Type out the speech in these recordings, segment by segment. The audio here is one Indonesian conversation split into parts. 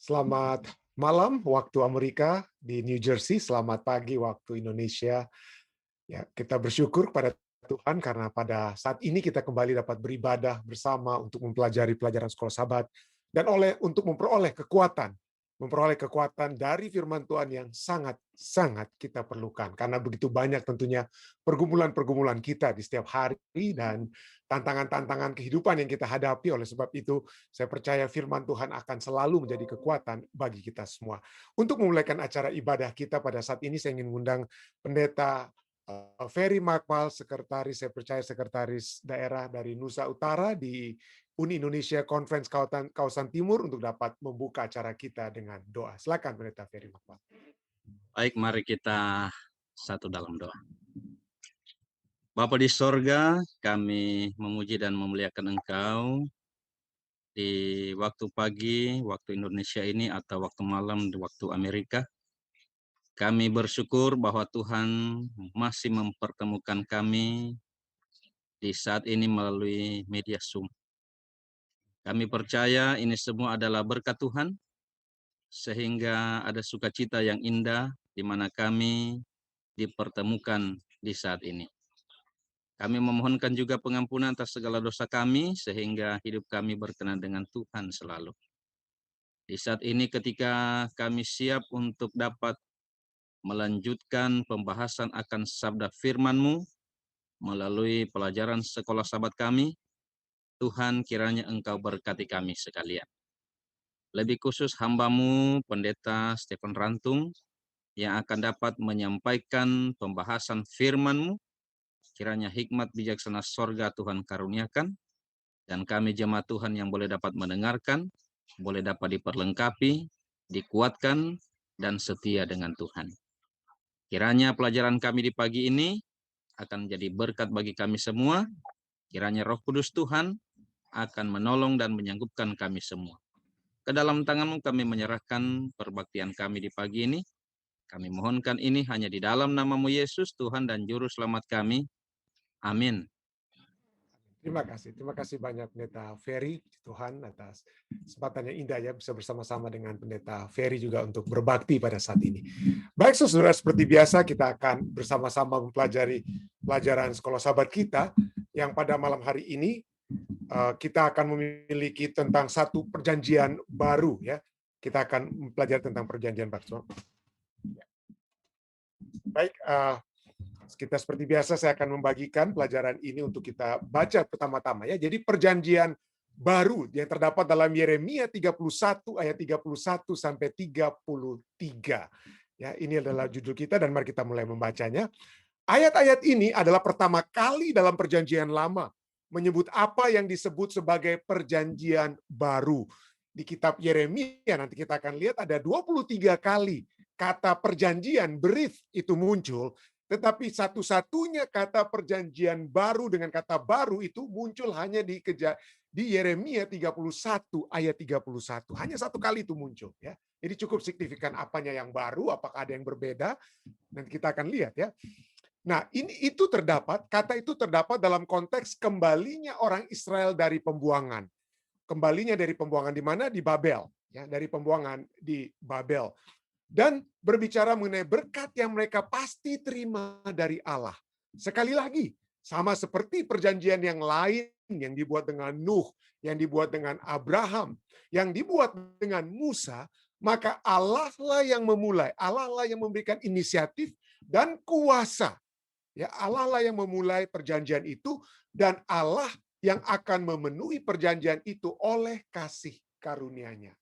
Selamat malam waktu Amerika di New Jersey, selamat pagi waktu Indonesia. Ya, kita bersyukur kepada Tuhan karena pada saat ini kita kembali dapat beribadah bersama untuk mempelajari pelajaran Sekolah Sabat dan untuk memperoleh kekuatan dari firman Tuhan yang sangat-sangat kita perlukan. Karena begitu banyak tentunya pergumulan-pergumulan kita di setiap hari dan tantangan-tantangan kehidupan yang kita hadapi. Oleh sebab itu, saya percaya firman Tuhan akan selalu menjadi kekuatan bagi kita semua. Untuk memulaikan acara ibadah kita pada saat ini, saya ingin mengundang Pendeta Ferry Makmal, saya percaya sekretaris daerah dari Nusa Utara di Uni Indonesia Conference Kawasan Timur untuk dapat membuka acara kita dengan doa. Silakan Pendeta Ferry Makmal. Baik, mari kita satu dalam doa. Bapa di sorga, kami memuji dan memuliakan Engkau di waktu pagi, waktu Indonesia ini, atau waktu malam di waktu Amerika. Kami bersyukur bahwa Tuhan masih mempertemukan kami di saat ini melalui media Zoom. Kami percaya ini semua adalah berkat Tuhan, sehingga ada sukacita yang indah di mana kami dipertemukan di saat ini. Kami memohonkan juga pengampunan atas segala dosa kami, sehingga hidup kami berkenan dengan Tuhan selalu. Di saat ini ketika kami siap untuk dapat melanjutkan pembahasan akan sabda firman-Mu melalui pelajaran sekolah sahabat kami, Tuhan kiranya Engkau berkati kami sekalian. Lebih khusus hamba-Mu, Pendeta Stephen Rantung, yang akan dapat menyampaikan pembahasan firman-Mu. Kiranya hikmat bijaksana sorga Tuhan karuniakan, dan kami jemaat Tuhan yang boleh dapat mendengarkan, boleh dapat diperlengkapi, dikuatkan, dan setia dengan Tuhan. Kiranya pelajaran kami di pagi ini akan menjadi berkat bagi kami semua. Kiranya Roh Kudus Tuhan akan menolong dan menyanggupkan kami semua. Ke dalam tangan-Mu kami menyerahkan perbaktian kami di pagi ini. Kami mohonkan ini hanya di dalam nama-Mu Yesus, Tuhan dan Juru Selamat kami. Amin. Terima kasih banyak Pendeta Ferry, Tuhan atas kesempatan yang indah ya bisa bersama-sama dengan Pendeta Ferry juga untuk berbakti pada saat ini. Baik saudara, seperti biasa kita akan bersama-sama mempelajari pelajaran Sekolah Sabat kita yang pada malam hari ini kita akan memiliki tentang satu perjanjian baru ya. Kita akan mempelajari tentang perjanjian baru. Baik, kita seperti biasa saya akan membagikan pelajaran ini untuk kita baca pertama-tama ya. Jadi perjanjian baru yang terdapat dalam Yeremia 31 ayat 31 sampai 33. Ya, ini adalah judul kita dan mari kita mulai membacanya. Ayat-ayat ini adalah pertama kali dalam perjanjian lama menyebut apa yang disebut sebagai perjanjian baru. Di kitab Yeremia nanti kita akan lihat ada 23 kali kata perjanjian berith itu muncul. Tetapi satu-satunya kata perjanjian baru dengan kata baru itu muncul hanya di Yeremia 31 ayat 31. Hanya satu kali itu muncul ya. Jadi cukup signifikan apanya yang baru, apakah ada yang berbeda. Nanti kita akan lihat ya. Nah, kata itu terdapat dalam konteks kembalinya orang Israel dari pembuangan. Kembalinya dari pembuangan di mana? Di Babel, ya, dari pembuangan di Babel. Dan berbicara mengenai berkat yang mereka pasti terima dari Allah. Sekali lagi, sama seperti perjanjian yang lain yang dibuat dengan Nuh, yang dibuat dengan Abraham, yang dibuat dengan Musa, maka Allah lah yang memulai, Allah lah yang memberikan inisiatif dan kuasa. Ya, Allah lah yang memulai perjanjian itu dan Allah yang akan memenuhi perjanjian itu oleh kasih karunia-Nya.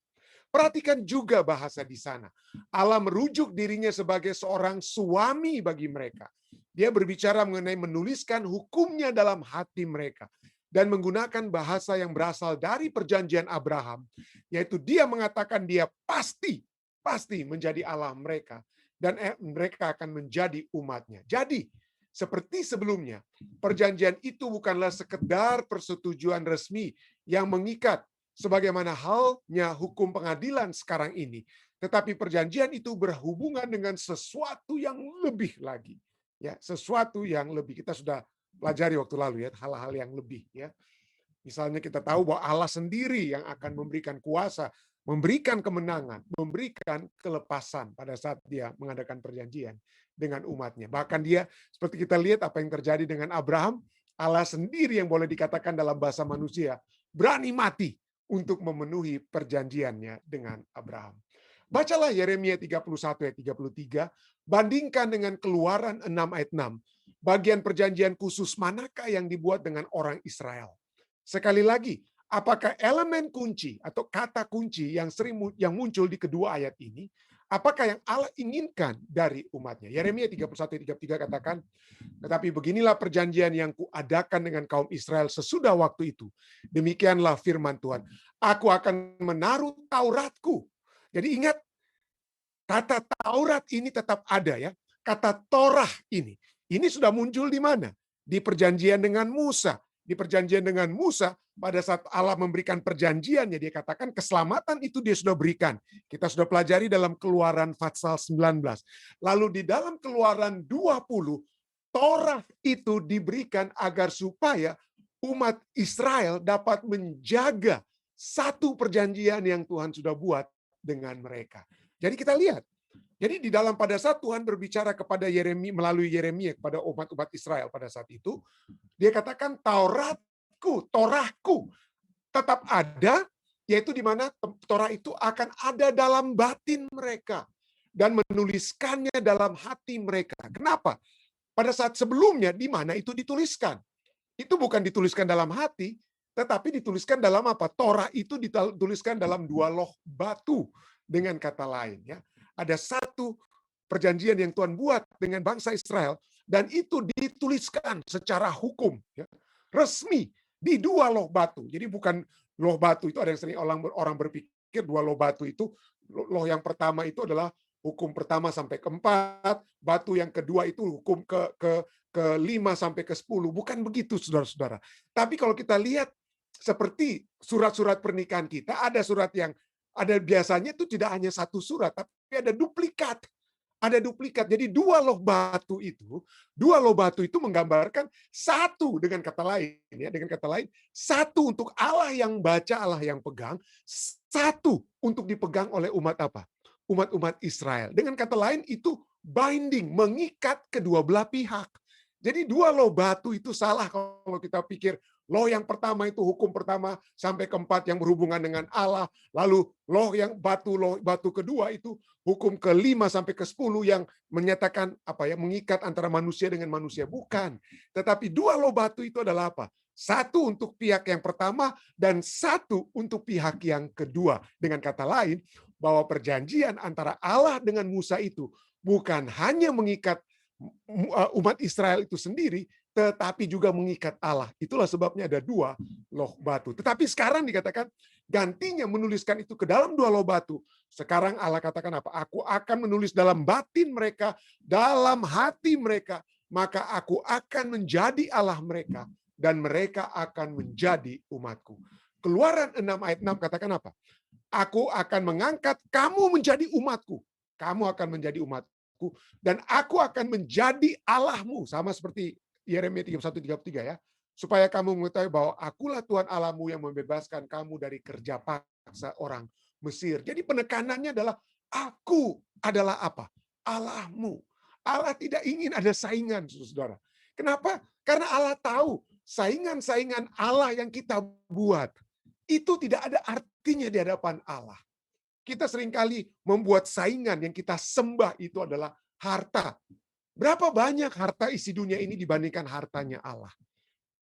Perhatikan juga bahasa di sana. Allah merujuk dirinya sebagai seorang suami bagi mereka. Dia berbicara mengenai menuliskan hukumnya dalam hati mereka. Dan menggunakan bahasa yang berasal dari perjanjian Abraham. Yaitu dia mengatakan dia pasti menjadi Allah mereka. Dan mereka akan menjadi umatnya. Jadi, seperti sebelumnya, perjanjian itu bukanlah sekedar persetujuan resmi yang mengikat sebagaimana halnya hukum pengadilan sekarang ini. Tetapi perjanjian itu berhubungan dengan sesuatu yang lebih lagi. Ya, sesuatu yang lebih. Kita sudah pelajari waktu lalu ya, hal-hal yang lebih ya. Misalnya kita tahu bahwa Allah sendiri yang akan memberikan kuasa memberikan kemenangan, memberikan kelepasan pada saat dia mengadakan perjanjian dengan umatnya. Bahkan dia, seperti kita lihat apa yang terjadi dengan Abraham, Allah sendiri yang boleh dikatakan dalam bahasa manusia, berani mati untuk memenuhi perjanjiannya dengan Abraham. Bacalah Yeremia 31 ayat 33, bandingkan dengan Keluaran 6 ayat 6. Bagian perjanjian khusus manakah yang dibuat dengan orang Israel? Sekali lagi, apakah elemen kunci atau kata kunci yang muncul di kedua ayat ini, apakah yang Allah inginkan dari umatnya? Yeremia 31:33 katakan, tetapi beginilah perjanjian yang kuadakan dengan kaum Israel sesudah waktu itu. Demikianlah firman Tuhan. Aku akan menaruh Tauratku. Jadi ingat, kata Taurat ini tetap ada ya. Kata Torah ini sudah muncul di mana? Di perjanjian dengan Musa. Di perjanjian dengan Musa, pada saat Allah memberikan perjanjiannya, dia katakan keselamatan itu dia sudah berikan. Kita sudah pelajari dalam Keluaran pasal 19. Lalu di dalam Keluaran 20, Torah itu diberikan agar supaya umat Israel dapat menjaga satu perjanjian yang Tuhan sudah buat dengan mereka. Jadi kita lihat, jadi di dalam pada saat Tuhan berbicara kepada Yeremia melalui Yeremia kepada umat-umat Israel pada saat itu, dia katakan Tauratku, Torahku tetap ada, yaitu di mana Torah itu akan ada dalam batin mereka dan menuliskannya dalam hati mereka. Kenapa? Pada saat sebelumnya di mana itu dituliskan? Itu bukan dituliskan dalam hati, tetapi dituliskan dalam apa? Torah itu dituliskan dalam 2 loh batu. Dengan kata lain, ya, ada satu perjanjian yang Tuhan buat dengan bangsa Israel, dan itu dituliskan secara hukum, ya, resmi di 2 loh batu. Jadi bukan loh batu itu, ada yang sering orang berpikir 2 loh batu itu, loh yang pertama itu adalah hukum pertama sampai ke-4, batu yang kedua itu hukum ke-5 sampai ke-10. Bukan begitu, saudara-saudara. Tapi kalau kita lihat seperti surat-surat pernikahan kita, ada surat yang ada biasanya itu tidak hanya satu surat, tapi ada duplikat. Ada duplikat. Jadi 2 loh batu itu menggambarkan satu, dengan kata lain, ya, dengan kata lain, satu untuk Allah yang baca, Allah yang pegang, satu untuk dipegang oleh umat apa? Umat-umat Israel. Dengan kata lain itu binding, mengikat kedua belah pihak. Jadi 2 loh batu itu salah kalau kita pikir loh yang pertama itu hukum pertama sampai ke-4 yang berhubungan dengan Allah, lalu loh batu kedua itu hukum ke-5 sampai ke-10 yang menyatakan apa ya, mengikat antara manusia dengan manusia. Bukan. Tetapi 2 loh batu itu adalah apa? Satu untuk pihak yang pertama dan satu untuk pihak yang kedua. Dengan kata lain, bahwa perjanjian antara Allah dengan Musa itu bukan hanya mengikat umat Israel itu sendiri, tetapi juga mengikat Allah. Itulah sebabnya ada 2 loh batu. Tetapi sekarang dikatakan gantinya menuliskan itu ke dalam 2 loh batu. Sekarang Allah katakan apa? Aku akan menulis dalam batin mereka, dalam hati mereka, maka aku akan menjadi Allah mereka dan mereka akan menjadi umatku. Keluaran 6 ayat 6 katakan apa? Aku akan mengangkat kamu menjadi umatku. Kamu akan menjadi umatku dan aku akan menjadi Allahmu, sama seperti Yeremia 31:33 ya. Supaya kamu mengetahui bahwa akulah Tuhan Allahmu yang membebaskan kamu dari kerja paksa orang Mesir. Jadi penekanannya adalah aku adalah apa? Allahmu. Allah tidak ingin ada saingan, saudara. Kenapa? Karena Allah tahu saingan-saingan Allah yang kita buat itu tidak ada artinya di hadapan Allah. Kita seringkali membuat saingan yang kita sembah itu adalah harta. Berapa banyak harta isi dunia ini dibandingkan hartanya Allah?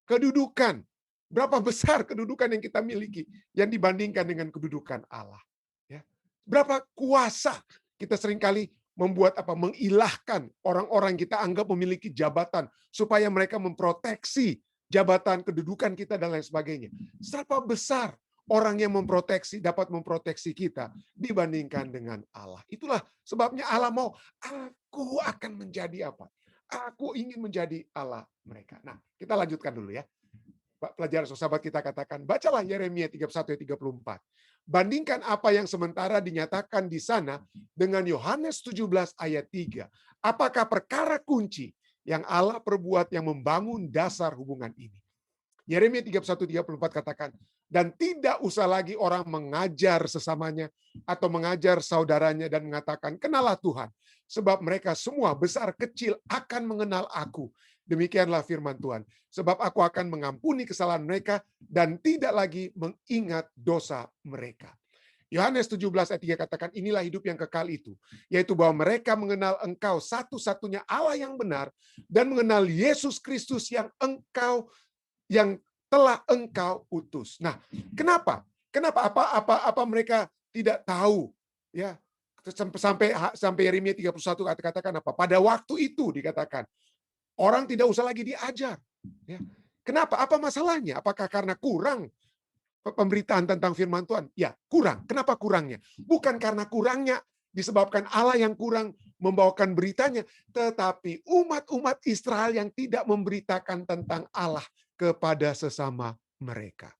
Kedudukan. Berapa besar kedudukan yang kita miliki yang dibandingkan dengan kedudukan Allah? Ya. Berapa kuasa kita seringkali membuat apa? Mengilahkan orang-orang kita anggap memiliki jabatan supaya mereka memproteksi jabatan, kedudukan kita dan lain sebagainya. Seberapa besar orang yang dapat memproteksi kita dibandingkan dengan Allah. Itulah sebabnya Allah mau, aku akan menjadi apa? Aku ingin menjadi Allah mereka. Nah, kita lanjutkan dulu ya. Pelajaran sahabat kita katakan, bacalah Yeremia 31 ayat 34. Bandingkan apa yang sementara dinyatakan di sana dengan Yohanes 17 ayat 3. Apakah perkara kunci yang Allah perbuat yang membangun dasar hubungan ini? Yeremia 31:34 katakan, Dan tidak usah lagi orang mengajar sesamanya atau mengajar saudaranya dan mengatakan, kenalah Tuhan. Sebab mereka semua besar kecil akan mengenal aku. Demikianlah firman Tuhan. Sebab aku akan mengampuni kesalahan mereka dan tidak lagi mengingat dosa mereka. Yohanes 17 ayat 3 katakan, inilah hidup yang kekal itu, yaitu bahwa mereka mengenal Engkau satu-satunya Allah yang benar dan mengenal Yesus Kristus yang telah Engkau utus. Nah, kenapa? Kenapa apa mereka tidak tahu? Ya, sampai Yeremia 31 katakan apa? Pada waktu itu dikatakan orang tidak usah lagi diajar. Ya. Kenapa? Apa masalahnya? Apakah karena kurang pemberitaan tentang firman Tuhan? Ya, kurang. Kenapa kurangnya? Bukan karena kurangnya disebabkan Allah yang kurang membawakan beritanya, tetapi umat-umat Israel yang tidak memberitakan tentang Allah kepada sesama mereka.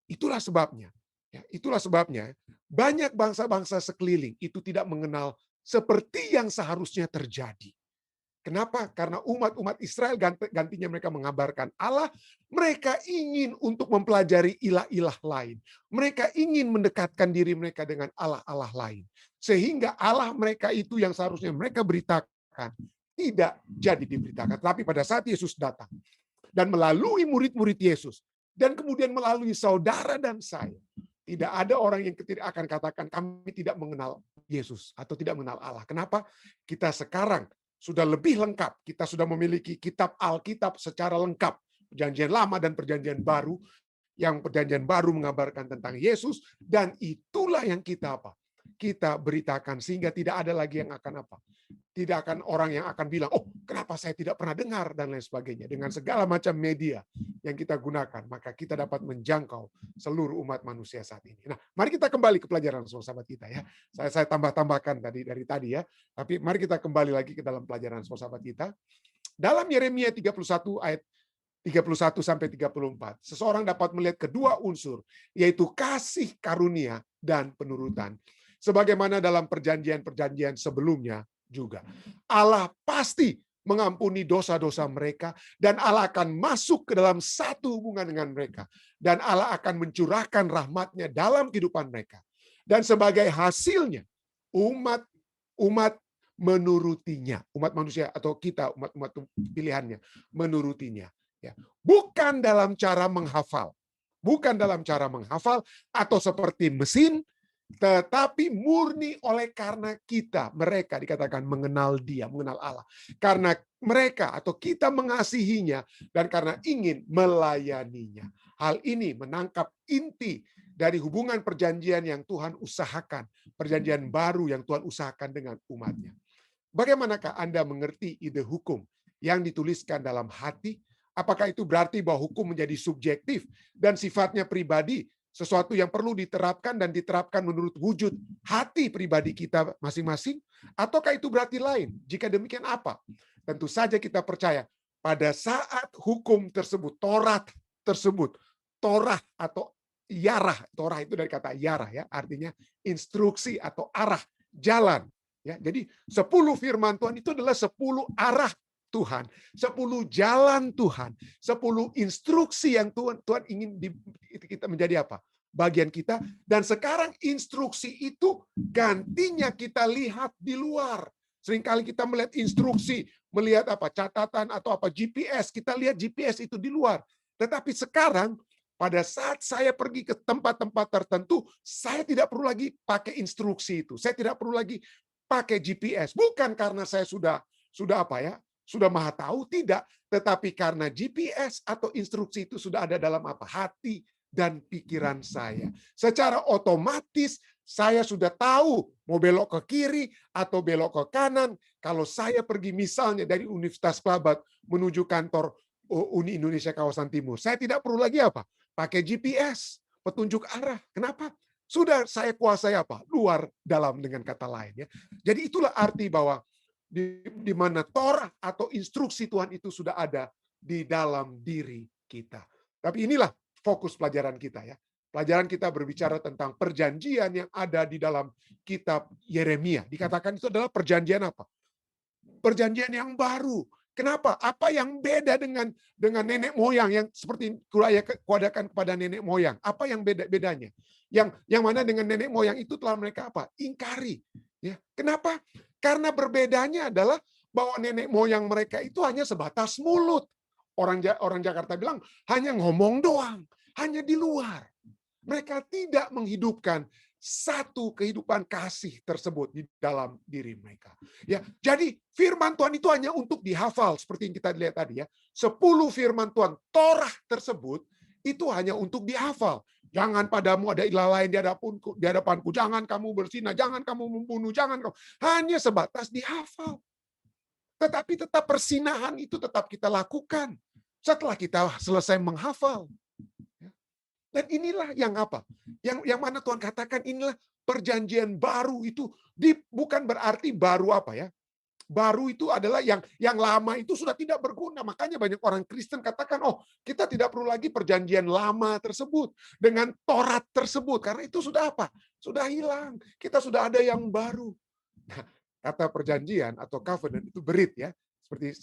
Itulah sebabnya. Ya, itulah sebabnya banyak bangsa-bangsa sekeliling itu tidak mengenal seperti yang seharusnya terjadi. Kenapa? Karena umat-umat Israel gantinya mereka mengabarkan Allah, mereka ingin untuk mempelajari ilah-ilah lain. Mereka ingin mendekatkan diri mereka dengan Allah-Allah lain. Sehingga Allah mereka itu yang seharusnya mereka beritakan, tidak jadi diberitakan. Tapi pada saat Yesus datang, dan melalui murid-murid Yesus, dan kemudian melalui saudara dan saya, tidak ada orang yang akan katakan kami tidak mengenal Yesus atau tidak mengenal Allah. Kenapa? Kita sekarang sudah lebih lengkap. Kita sudah memiliki kitab Alkitab secara lengkap. Perjanjian Lama dan Perjanjian Baru. Yang Perjanjian Baru mengabarkan tentang Yesus. Dan itulah yang kita beritakan. Sehingga tidak ada lagi yang akan apa. Tidak akan orang yang akan bilang, oh kenapa saya tidak pernah dengar, dan lain sebagainya. Dengan segala macam media yang kita gunakan, maka kita dapat menjangkau seluruh umat manusia saat ini. Nah, mari kita kembali ke pelajaran sahabat kita ya. Saya tambahkan dari tadi ya. Tapi mari kita kembali lagi ke dalam pelajaran sahabat kita. Dalam Yeremia 31 ayat 31 sampai 34, seseorang dapat melihat kedua unsur, yaitu kasih karunia dan penurutan. Sebagaimana dalam perjanjian-perjanjian sebelumnya juga. Allah pasti mengampuni dosa-dosa mereka, dan Allah akan masuk ke dalam satu hubungan dengan mereka. Dan Allah akan mencurahkan rahmat-Nya dalam kehidupan mereka. Dan sebagai hasilnya, umat menurutinya. Umat manusia atau kita, umat pilihannya, menurutinya. Ya. Bukan dalam cara menghafal. Bukan dalam cara menghafal atau seperti mesin, tetapi murni oleh karena mereka dikatakan mengenal Dia, mengenal Allah. Karena mereka atau kita mengasihinya dan karena ingin melayaninya. Hal ini menangkap inti dari hubungan perjanjian yang Tuhan usahakan, perjanjian baru yang Tuhan usahakan dengan umatnya. Bagaimanakah Anda mengerti ide hukum yang dituliskan dalam hati? Apakah itu berarti bahwa hukum menjadi subjektif dan sifatnya pribadi? Sesuatu yang perlu diterapkan dan diterapkan menurut wujud hati pribadi kita masing-masing? Ataukah itu berarti lain? Jika demikian apa? Tentu saja kita percaya pada saat hukum tersebut, Torah atau yarah, Torah itu dari kata yarah ya, artinya instruksi atau arah, jalan. Ya, jadi 10 firman Tuhan itu adalah 10 arah Tuhan, 10 jalan Tuhan, 10 instruksi yang Tuhan ingin kita menjadi apa? Bagian kita. Dan sekarang instruksi itu gantinya kita lihat di luar. Seringkali kita melihat instruksi, melihat apa? Catatan atau apa GPS, kita lihat GPS itu di luar. Tetapi sekarang pada saat saya pergi ke tempat-tempat tertentu, saya tidak perlu lagi pakai instruksi itu. Saya tidak perlu lagi pakai GPS. Bukan karena saya sudah apa ya? Sudah maha tahu, tidak. Tetapi karena GPS atau instruksi itu sudah ada dalam apa? Hati dan pikiran saya. Secara otomatis saya sudah tahu mau belok ke kiri atau belok ke kanan. Kalau saya pergi misalnya dari Universitas Kelabat menuju kantor Uni Indonesia kawasan Timur, saya tidak perlu lagi apa? Pakai GPS, petunjuk arah. Kenapa? Sudah saya kuasai apa? Luar dalam dengan kata lain ya. Jadi itulah arti bahwa di mana Torah atau instruksi Tuhan itu sudah ada di dalam diri kita. Tapi inilah fokus pelajaran kita ya. Pelajaran kita berbicara tentang perjanjian yang ada di dalam kitab Yeremia. Dikatakan itu adalah perjanjian apa? Perjanjian yang baru Kenapa? Apa yang beda dengan nenek moyang yang seperti kuadakan kepada nenek moyang? Apa yang bedanya? Yang mana dengan nenek moyang itu telah mereka apa? Ingkari. Ya, kenapa? Karena berbedanya adalah bahwa nenek moyang mereka itu hanya sebatas mulut. Orang Jakarta bilang hanya ngomong doang, hanya di luar. Mereka tidak menghidupkan satu kehidupan kasih tersebut di dalam diri mereka. Ya, jadi firman Tuhan itu hanya untuk dihafal seperti yang kita lihat tadi ya. 10 firman Tuhan Torah tersebut itu hanya untuk dihafal. Jangan padamu ada ilah lain di hadapanku, jangan kamu berzina, jangan kamu membunuh, jangan kamu. Hanya sebatas dihafal. Tetapi tetap persinahan itu tetap kita lakukan setelah kita selesai menghafal. Dan inilah yang apa? Yang mana Tuhan katakan inilah perjanjian baru itu bukan berarti baru apa ya? Baru itu adalah yang lama itu sudah tidak berguna. Makanya banyak orang Kristen katakan, oh kita tidak perlu lagi perjanjian lama tersebut dengan Taurat tersebut karena itu sudah apa? Sudah hilang. Kita sudah ada yang baru. Nah, kata perjanjian atau covenant itu berit ya. Seperti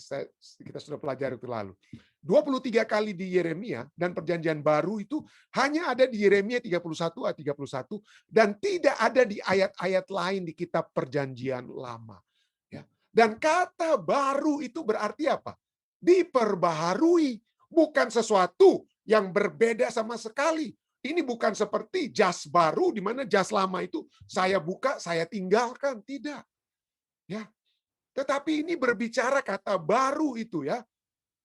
kita sudah pelajari itu lalu. 23 kali di Yeremia dan perjanjian baru itu hanya ada di Yeremia 31 ayat 31 dan tidak ada di ayat-ayat lain di kitab perjanjian lama. Ya. Dan kata baru itu berarti apa? Diperbaharui, bukan sesuatu yang berbeda sama sekali. Ini bukan seperti jas baru di mana jas lama itu saya buka, saya tinggalkan, tidak. Ya. Tetapi ini berbicara kata baru itu ya.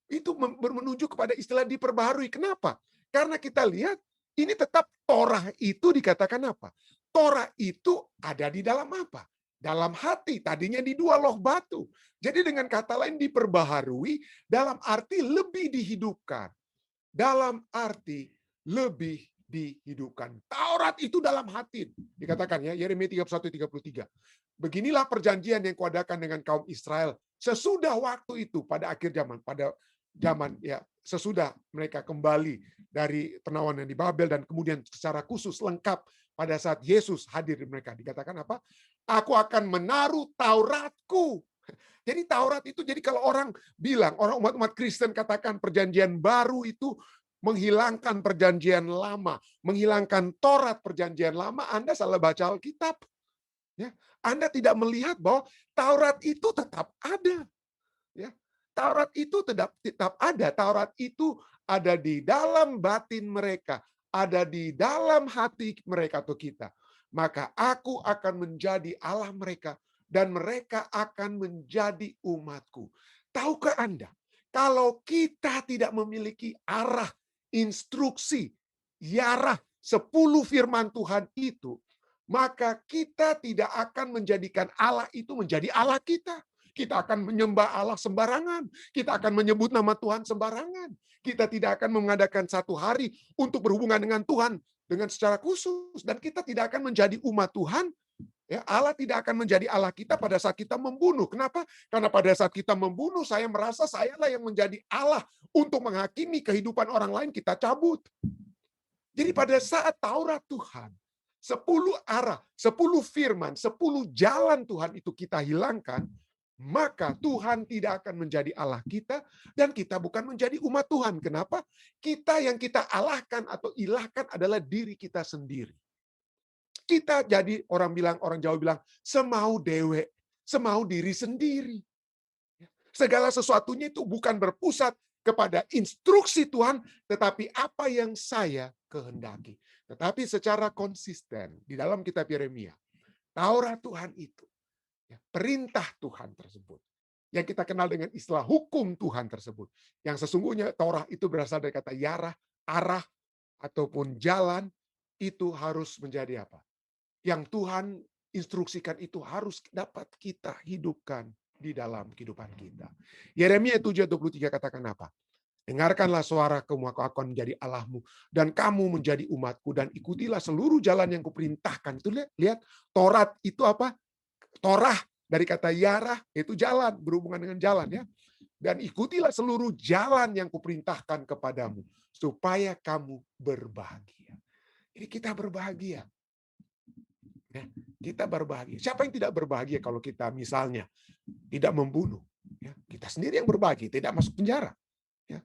Itu menuju kepada istilah diperbaharui. Kenapa? Karena kita lihat ini tetap Torah itu dikatakan apa? Torah itu ada di dalam apa? Dalam hati. Tadinya di 2 loh batu. Jadi dengan kata lain diperbaharui dalam arti lebih dihidupkan. Dalam arti lebih dihidupkan. Taurat itu dalam hati. Dikatakan ya, Yeremia 31-33. Beginilah perjanjian yang kuadakan dengan kaum Israel sesudah waktu itu pada akhir zaman, pada zaman ya sesudah mereka kembali dari penawanan di Babel dan kemudian secara khusus lengkap pada saat Yesus hadir di mereka. Dikatakan apa? Aku akan menaruh Tauratku. Jadi Taurat itu, jadi kalau orang bilang, orang umat-umat Kristen katakan perjanjian baru itu menghilangkan perjanjian lama, menghilangkan Taurat perjanjian lama, Anda salah baca Alkitab. Ya, Anda tidak melihat bahwa Taurat itu tetap ada. Ya, Taurat itu tetap ada. Taurat itu ada di dalam batin mereka, ada di dalam hati mereka atau kita. Maka aku akan menjadi Allah mereka dan mereka akan menjadi umatku. Tahukah Anda, kalau kita tidak memiliki arah, instruksi, yarah 10 firman Tuhan itu, maka kita tidak akan menjadikan Allah itu menjadi Allah kita. Kita akan menyembah Allah sembarangan. Kita akan menyebut nama Tuhan sembarangan. Kita tidak akan mengadakan satu hari untuk berhubungan dengan Tuhan dengan secara khusus. Dan kita tidak akan menjadi umat Tuhan. Ya, Allah tidak akan menjadi Allah kita pada saat kita membunuh. Kenapa? Karena pada saat kita membunuh, saya merasa sayalah yang menjadi Allah untuk menghakimi kehidupan orang lain, kita cabut. Jadi pada saat Taurat Tuhan, 10 arah, 10 firman, 10 jalan Tuhan itu kita hilangkan, maka Tuhan tidak akan menjadi Allah kita dan kita bukan menjadi umat Tuhan. Kenapa? Kita yang kita alahkan atau ilahkan adalah diri kita sendiri. Kita jadi orang Jawa bilang semau dewe, semau diri sendiri. Segala sesuatunya itu bukan berpusat kepada instruksi Tuhan, tetapi apa yang saya kehendaki. Tetapi secara konsisten di dalam kitab Yeremia, Taurat Tuhan itu, perintah Tuhan tersebut, yang kita kenal dengan istilah hukum Tuhan tersebut, yang sesungguhnya Taurat itu berasal dari kata yarah, arah, ataupun jalan, itu harus menjadi apa? Yang Tuhan instruksikan itu harus dapat kita hidupkan di dalam kehidupan kita. Yeremia 7:23 katakan apa? Dengarkanlah suaraku, maka aku akan menjadi Allahmu, dan kamu menjadi umatku, dan ikutilah seluruh jalan yang kuperintahkan. Itu lihat, Taurat itu apa? Torah dari kata yarah, itu jalan, berhubungan dengan jalan ya. Dan ikutilah seluruh jalan yang kuperintahkan kepadamu, supaya kamu berbahagia. Jadi kita berbahagia. Ya, kita berbahagia. Siapa yang tidak berbahagia kalau kita misalnya tidak membunuh? Ya, kita sendiri yang berbagi, tidak masuk penjara. Ya.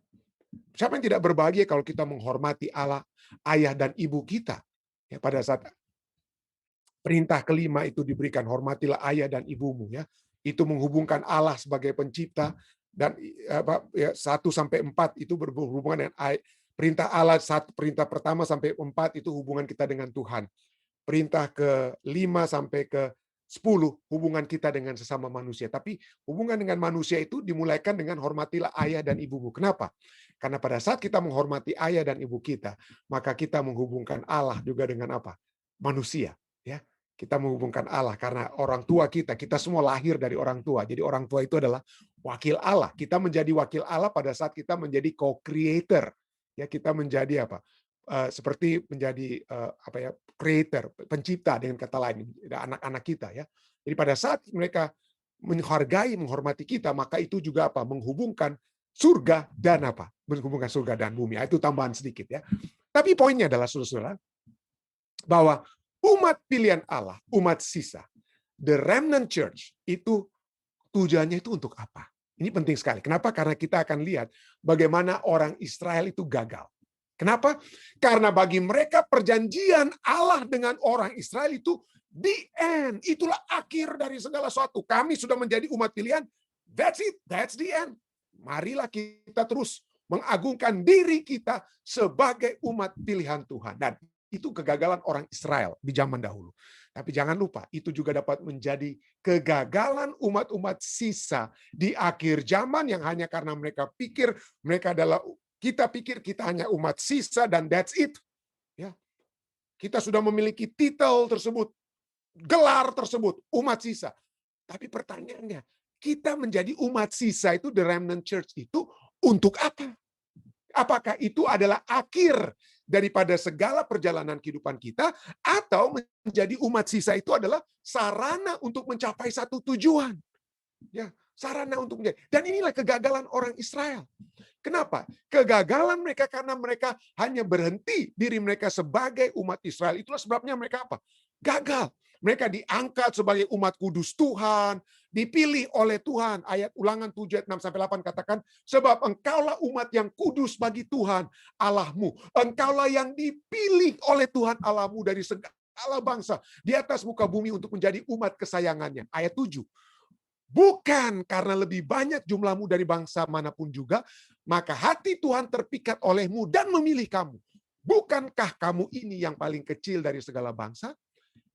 Siapa yang tidak berbahagia kalau kita menghormati Allah, ayah dan ibu kita? Ya, pada saat perintah kelima itu diberikan, hormatilah ayah dan ibumu. Ya, itu menghubungkan Allah sebagai pencipta dan 1 sampai 4 itu berhubungan dengan perintah Allah. Perintah pertama sampai 4 itu hubungan kita dengan Tuhan. Perintah ke-5 sampai ke-10 hubungan kita dengan sesama manusia. Tapi hubungan dengan manusia itu dimulaikan dengan hormatilah ayah dan ibumu. Kenapa? Karena pada saat kita menghormati ayah dan ibu kita, maka kita menghubungkan Allah juga dengan apa? Manusia. Ya, kita menghubungkan Allah karena orang tua kita semua lahir dari orang tua. Jadi orang tua itu adalah wakil Allah. Kita menjadi wakil Allah pada saat kita menjadi co-creator. Ya, kita menjadi apa? Seperti menjadi creator, pencipta dengan kata lain, anak-anak kita ya. Jadi pada saat mereka menghargai, menghormati kita, maka itu juga apa? Menghubungkan surga dan apa? Menghubungkan surga dan bumi. Itu tambahan sedikit ya. Tapi poinnya adalah saudara-saudara bahwa umat pilihan Allah, umat sisa, the remnant church itu tujuannya itu untuk apa? Ini penting sekali. Kenapa? Karena kita akan lihat bagaimana orang Israel itu gagal. Kenapa? Karena bagi mereka perjanjian Allah dengan orang Israel itu the end. Itulah akhir dari segala sesuatu. Kami sudah menjadi umat pilihan. That's it. That's the end. Marilah kita terus mengagungkan diri kita sebagai umat pilihan Tuhan. Dan itu kegagalan orang Israel di zaman dahulu. Tapi jangan lupa, itu juga dapat menjadi kegagalan umat-umat sisa di akhir zaman yang hanya karena mereka pikir mereka adalah kita pikir kita hanya umat sisa dan that's it. Ya. Kita sudah memiliki titel tersebut, gelar tersebut, umat sisa. Tapi pertanyaannya, kita menjadi umat sisa itu, the remnant church itu untuk apa? Apakah itu adalah akhir daripada segala perjalanan kehidupan kita, atau menjadi umat sisa itu adalah sarana untuk mencapai satu tujuan? Ya, sarana untuk menjadi. Dan inilah kegagalan orang Israel. Kenapa? Kegagalan mereka karena mereka hanya berhenti diri mereka sebagai umat Israel. Itulah sebabnya mereka apa? Gagal. Mereka diangkat sebagai umat kudus Tuhan, dipilih oleh Tuhan. Ayat Ulangan 7 ayat 6-8 katakan, sebab engkaulah umat yang kudus bagi Tuhan Allahmu. Engkaulah yang dipilih oleh Tuhan Allahmu dari segala bangsa di atas muka bumi untuk menjadi umat kesayangannya. Ayat 7. Bukan karena lebih banyak jumlahmu dari bangsa manapun juga, maka hati Tuhan terpikat olehmu dan memilih kamu. Bukankah kamu ini yang paling kecil dari segala bangsa?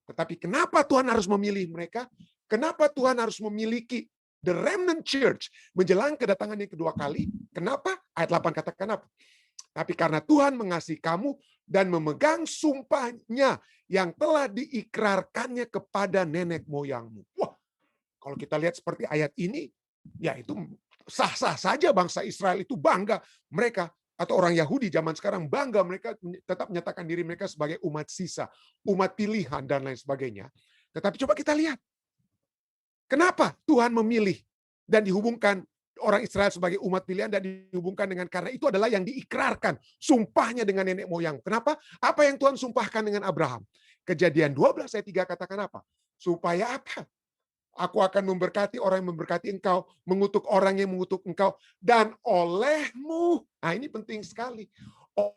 Tetapi kenapa Tuhan harus memilih mereka? Kenapa Tuhan harus memiliki the remnant church menjelang kedatangan yang kedua kali? Kenapa? Ayat 8 katakan apa? Tapi karena Tuhan mengasihi kamu dan memegang sumpahnya yang telah diikrarkannya kepada nenek moyangmu. Wah, kalau kita lihat seperti ayat ini, ya itu sah-sah saja bangsa Israel itu bangga. Mereka atau orang Yahudi zaman sekarang bangga mereka tetap menyatakan diri mereka sebagai umat sisa, umat pilihan dan lain sebagainya. Tetapi coba kita lihat. Kenapa Tuhan memilih dan dihubungkan orang Israel sebagai umat pilihan dan dihubungkan dengan, karena itu adalah yang diikrarkan sumpahnya dengan nenek moyang. Kenapa? Apa yang Tuhan sumpahkan dengan Abraham? Kejadian 12 ayat 3 katakan apa? Supaya apa? Aku akan memberkati orang yang memberkati engkau, mengutuk orang yang mengutuk engkau, dan olehmu, nah ini penting sekali,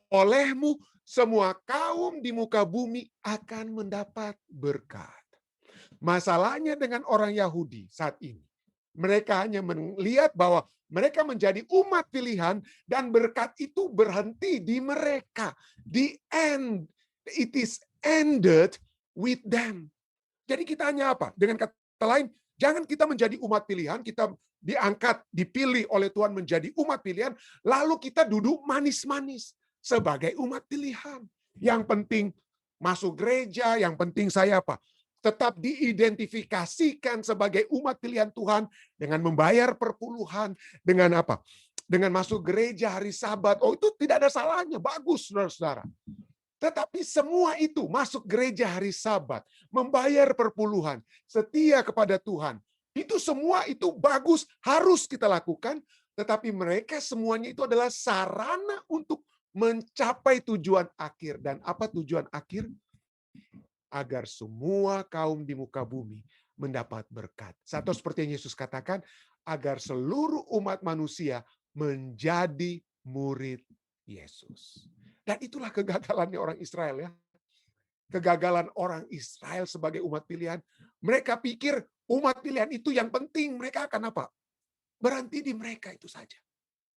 olehmu semua kaum di muka bumi akan mendapat berkat. Masalahnya dengan orang Yahudi saat ini, mereka hanya melihat bahwa mereka menjadi umat pilihan dan berkat itu berhenti di mereka. The end, it is ended with them. Jadi kita hanya apa? Dengan kata lain, jangan kita menjadi umat pilihan, kita diangkat, dipilih oleh Tuhan menjadi umat pilihan, lalu kita duduk manis-manis sebagai umat pilihan. Yang penting masuk gereja, yang penting saya apa? Tetap diidentifikasikan sebagai umat pilihan Tuhan dengan membayar perpuluhan, dengan apa? Dengan masuk gereja hari Sabat. Oh, itu tidak ada salahnya, bagus saudara-saudara. Tetapi semua itu masuk gereja hari Sabat, membayar perpuluhan, setia kepada Tuhan. Itu semua itu bagus, harus kita lakukan. Tetapi mereka semuanya itu adalah sarana untuk mencapai tujuan akhir. Dan apa tujuan akhir? Agar semua kaum di muka bumi mendapat berkat. Atau seperti yang Yesus katakan, agar seluruh umat manusia menjadi murid Yesus. Dan itulah kegagalannya orang Israel ya. Kegagalan orang Israel sebagai umat pilihan. Mereka pikir umat pilihan itu yang penting. Mereka akan apa? Berhenti di mereka itu saja.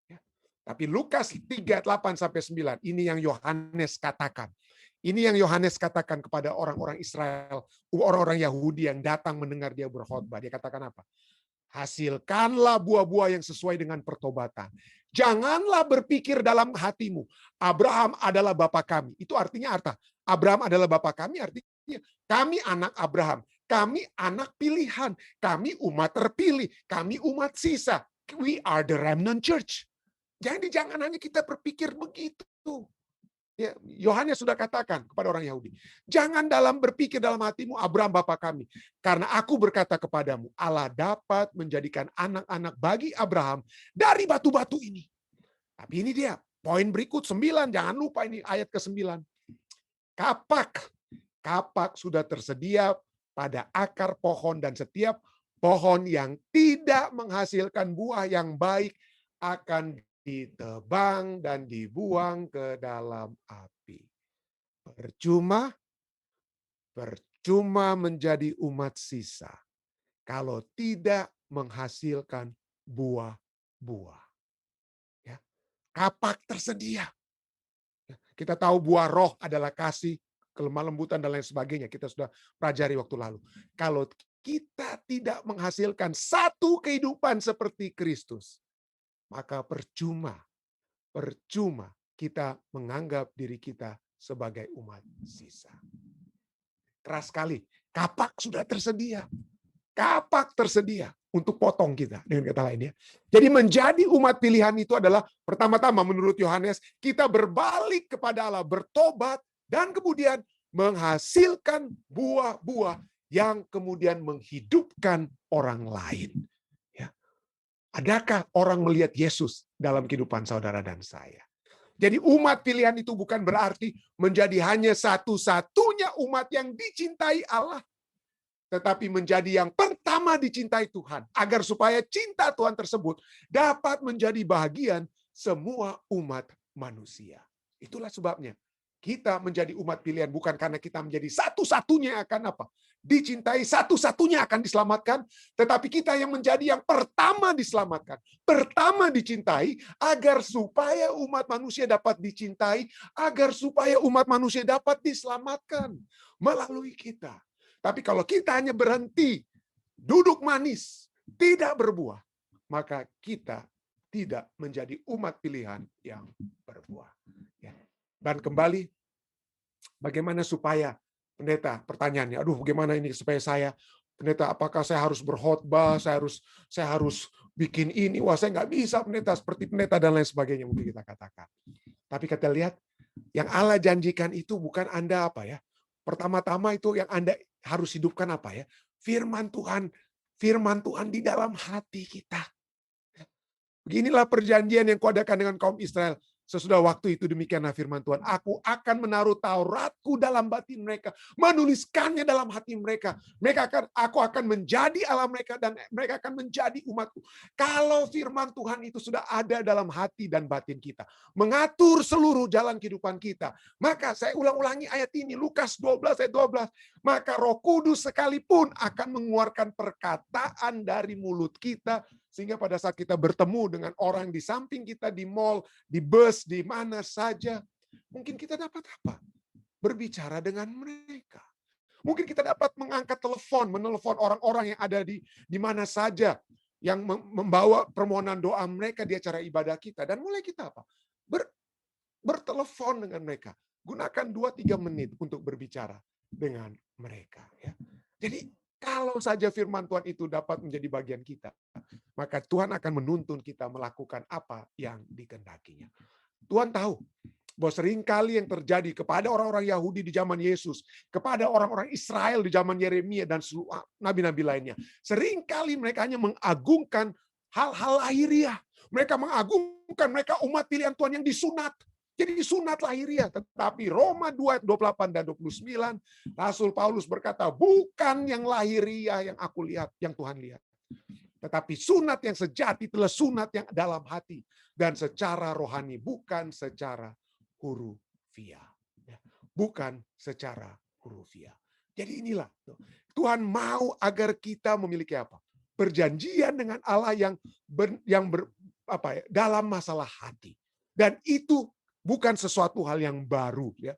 Ya. Tapi Lukas 3:8-9, ini yang Yohanes katakan. Ini yang Yohanes katakan kepada orang-orang Israel, orang-orang Yahudi yang datang mendengar dia berkhotbah. Dia katakan apa? Hasilkanlah buah-buah yang sesuai dengan pertobatan. Janganlah berpikir dalam hatimu, Abraham adalah bapa kami. Itu artinya apa? Abraham adalah bapa kami, artinya kami anak Abraham. Kami anak pilihan. Kami umat terpilih. Kami umat sisa. We are the remnant church. Jadi jangan hanya kita berpikir begitu. Ya, Yohanes sudah katakan kepada orang Yahudi, jangan berpikir dalam hatimu Abraham bapa kami, karena aku berkata kepadamu, Allah dapat menjadikan anak-anak bagi Abraham dari batu-batu ini. Tapi ini dia, poin berikut 9, jangan lupa ini ayat ke-9. Kapak sudah tersedia pada akar pohon, dan setiap pohon yang tidak menghasilkan buah yang baik akan ditebang dan dibuang ke dalam api. Percuma menjadi umat sisa kalau tidak menghasilkan buah-buah. Ya. Kapak tersedia. Kita tahu buah roh adalah kasih, kelemah lembutan, dan lain sebagainya. Kita sudah pelajari waktu lalu. Kalau kita tidak menghasilkan satu kehidupan seperti Kristus, maka percuma kita menganggap diri kita sebagai umat sisa. Keras sekali. Kapak sudah tersedia. Kapak tersedia untuk potong kita, dengan kata lain ya. Jadi menjadi umat pilihan itu adalah pertama-tama menurut Yohanes, kita berbalik kepada Allah, bertobat, dan kemudian menghasilkan buah-buah yang kemudian menghidupkan orang lain. Adakah orang melihat Yesus dalam kehidupan saudara dan saya? Jadi umat pilihan itu bukan berarti menjadi hanya satu-satunya umat yang dicintai Allah, tetapi menjadi yang pertama dicintai Tuhan, agar supaya cinta Tuhan tersebut dapat menjadi bagian semua umat manusia. Itulah sebabnya kita menjadi umat pilihan bukan karena kita menjadi satu-satunya akan apa? Dicintai, satu-satunya akan diselamatkan, tetapi kita yang menjadi yang pertama diselamatkan, pertama dicintai, agar supaya umat manusia dapat dicintai, agar supaya umat manusia dapat diselamatkan melalui kita. Tapi kalau kita hanya berhenti duduk manis, tidak berbuah, maka kita tidak menjadi umat pilihan yang berbuah. Dan kembali, bagaimana supaya, pendeta, pertanyaannya, aduh bagaimana ini supaya saya, pendeta, apakah saya harus berkhotbah, saya harus bikin ini, wah saya nggak bisa pendeta, seperti pendeta dan lain sebagainya mungkin kita katakan. Tapi kita lihat, yang Allah janjikan itu bukan Anda apa ya, pertama-tama itu yang Anda harus hidupkan apa ya, firman Tuhan di dalam hati kita. Beginilah perjanjian yang kuadakan dengan kaum Israel. Sesudah waktu itu demikianlah firman Tuhan. Aku akan menaruh Tauratku dalam batin mereka. Menuliskannya dalam hati mereka. Aku akan menjadi Allah mereka dan mereka akan menjadi umatku. Kalau firman Tuhan itu sudah ada dalam hati dan batin kita. Mengatur seluruh jalan kehidupan kita. Maka saya ulang-ulangi ayat ini. Lukas 12 ayat 12. Maka Roh Kudus sekalipun akan mengeluarkan perkataan dari mulut kita. Sehingga pada saat kita bertemu dengan orang di samping kita, di mall, di bus, di mana saja, mungkin kita dapat apa? Berbicara dengan mereka. Mungkin kita dapat mengangkat telepon, menelpon orang-orang yang ada di mana saja, yang membawa permohonan doa mereka di acara ibadah kita. Dan mulai kita apa? Bertelepon dengan mereka. Gunakan 2-3 menit untuk berbicara dengan mereka. Ya. Jadi, kalau saja firman Tuhan itu dapat menjadi bagian kita, maka Tuhan akan menuntun kita melakukan apa yang dikehendakinya. Tuhan tahu bahwa seringkali yang terjadi kepada orang-orang Yahudi di zaman Yesus, kepada orang-orang Israel di zaman Yeremia dan seluruh nabi-nabi lainnya, seringkali mereka hanya mengagungkan hal-hal lahiriah. Mereka mengagungkan mereka umat pilihan Tuhan yang disunat. Jadi sunat lahiriah, tetapi Roma 2, 28 dan 29, Rasul Paulus berkata, bukan yang lahiriah yang aku lihat, yang Tuhan lihat. Tetapi sunat yang sejati adalah sunat yang dalam hati dan secara rohani, bukan secara hurufiah. Ya, bukan secara hurufiah. Jadi inilah Tuhan mau agar kita memiliki apa? Perjanjian dengan Allah dalam masalah hati. Dan itu bukan sesuatu hal yang baru, ya.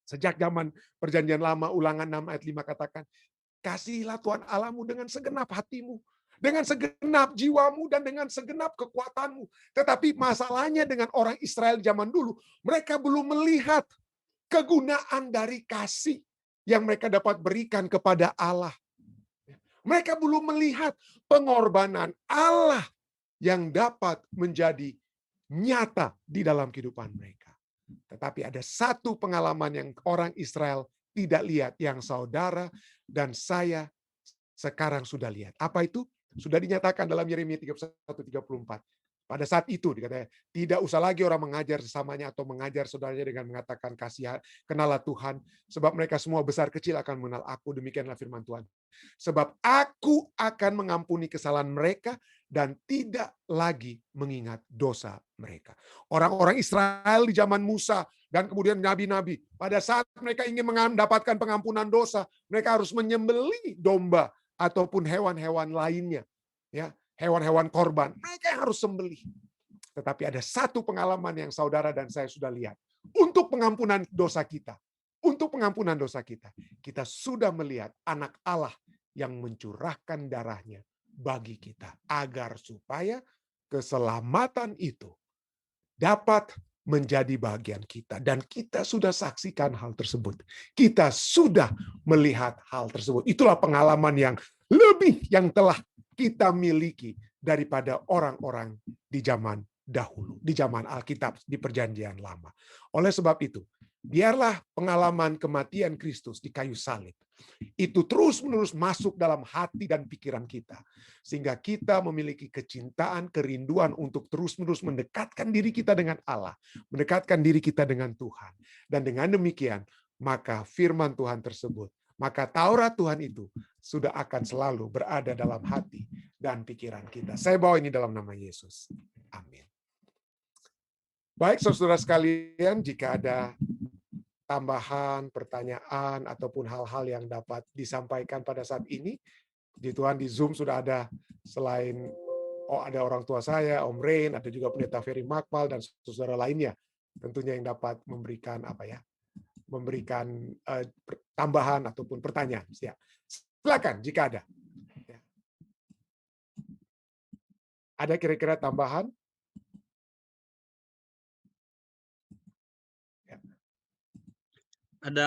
Sejak zaman Perjanjian Lama, Ulangan 6 ayat 5 katakan, kasihilah Tuhan Allahmu dengan segenap hatimu, dengan segenap jiwamu, dan dengan segenap kekuatanmu. Tetapi masalahnya dengan orang Israel zaman dulu, mereka belum melihat kegunaan dari kasih yang mereka dapat berikan kepada Allah. Mereka belum melihat pengorbanan Allah yang dapat menjadi nyata di dalam kehidupan mereka. Tetapi ada satu pengalaman yang orang Israel tidak lihat, yang saudara dan saya sekarang sudah lihat. Apa itu? Sudah dinyatakan dalam Yeremia 31:34. Pada saat itu dikatakan, tidak usah lagi orang mengajar sesamanya atau mengajar saudaranya dengan mengatakan kasihan, kenalah Tuhan, sebab mereka semua besar kecil akan mengenal aku, demikianlah firman Tuhan. Sebab aku akan mengampuni kesalahan mereka dan tidak lagi mengingat dosa mereka. Orang-orang Israel di zaman Musa dan kemudian nabi-nabi, pada saat mereka ingin mendapatkan pengampunan dosa, mereka harus menyembelih domba ataupun hewan-hewan lainnya, ya, hewan-hewan korban. Mereka harus sembelih. Tetapi ada satu pengalaman yang saudara dan saya sudah lihat. Untuk pengampunan dosa kita, kita sudah melihat anak Allah yang mencurahkan darahnya bagi kita, agar supaya keselamatan itu dapat menjadi bagian kita. Dan kita sudah saksikan hal tersebut. Kita sudah melihat hal tersebut. Itulah pengalaman yang lebih yang telah kita miliki daripada orang-orang di zaman dahulu, di zaman Alkitab, di Perjanjian Lama. Oleh sebab itu, biarlah pengalaman kematian Kristus di kayu salib itu terus-menerus masuk dalam hati dan pikiran kita, sehingga kita memiliki kecintaan, kerinduan untuk terus-menerus mendekatkan diri kita dengan Allah, mendekatkan diri kita dengan Tuhan. Dan dengan demikian, maka firman Tuhan tersebut, maka Taurat Tuhan itu sudah akan selalu berada dalam hati dan pikiran kita. Saya bawa ini dalam nama Yesus. Amin. Baik, saudara sekalian, jika ada tambahan, pertanyaan, ataupun hal-hal yang dapat disampaikan pada saat ini, di Tuhan di Zoom sudah ada, selain ada orang tua saya, Om Rain, ada juga Pendeta Ferry Makmal dan saudara lainnya, tentunya yang dapat memberikan tambahan ataupun pertanyaan. Ya. Silakan jika ada. Ya. Ada kira-kira tambahan? Ya. Ada.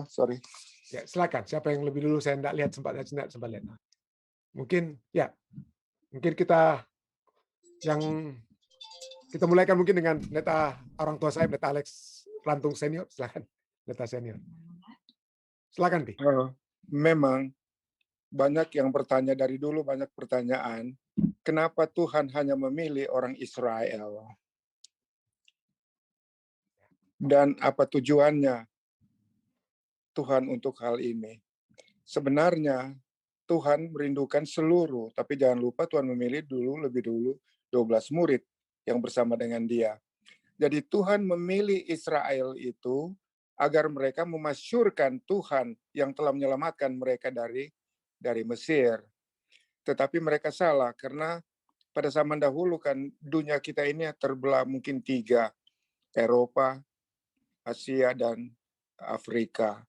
Sorry. Ya, silakan. Siapa yang lebih dulu? Saya tidak sempat lihat. Mungkin kita mulaikan mungkin dengan pendeta orang tua saya, pendeta Alex Rantung senior. Silakan, pendeta senior. Silakan, Pi. Memang banyak yang bertanya dari dulu, banyak pertanyaan. Kenapa Tuhan hanya memilih orang Israel? Dan apa tujuannya Tuhan untuk hal ini? Sebenarnya Tuhan merindukan seluruh, tapi jangan lupa Tuhan memilih lebih dulu 12 murid yang bersama dengan dia. Jadi Tuhan memilih Israel itu agar mereka memasyurkan Tuhan yang telah menyelamatkan mereka dari Mesir. Tetapi mereka salah, karena pada zaman dahulu kan dunia kita ini terbelah mungkin 3, Eropa, Asia, dan Afrika.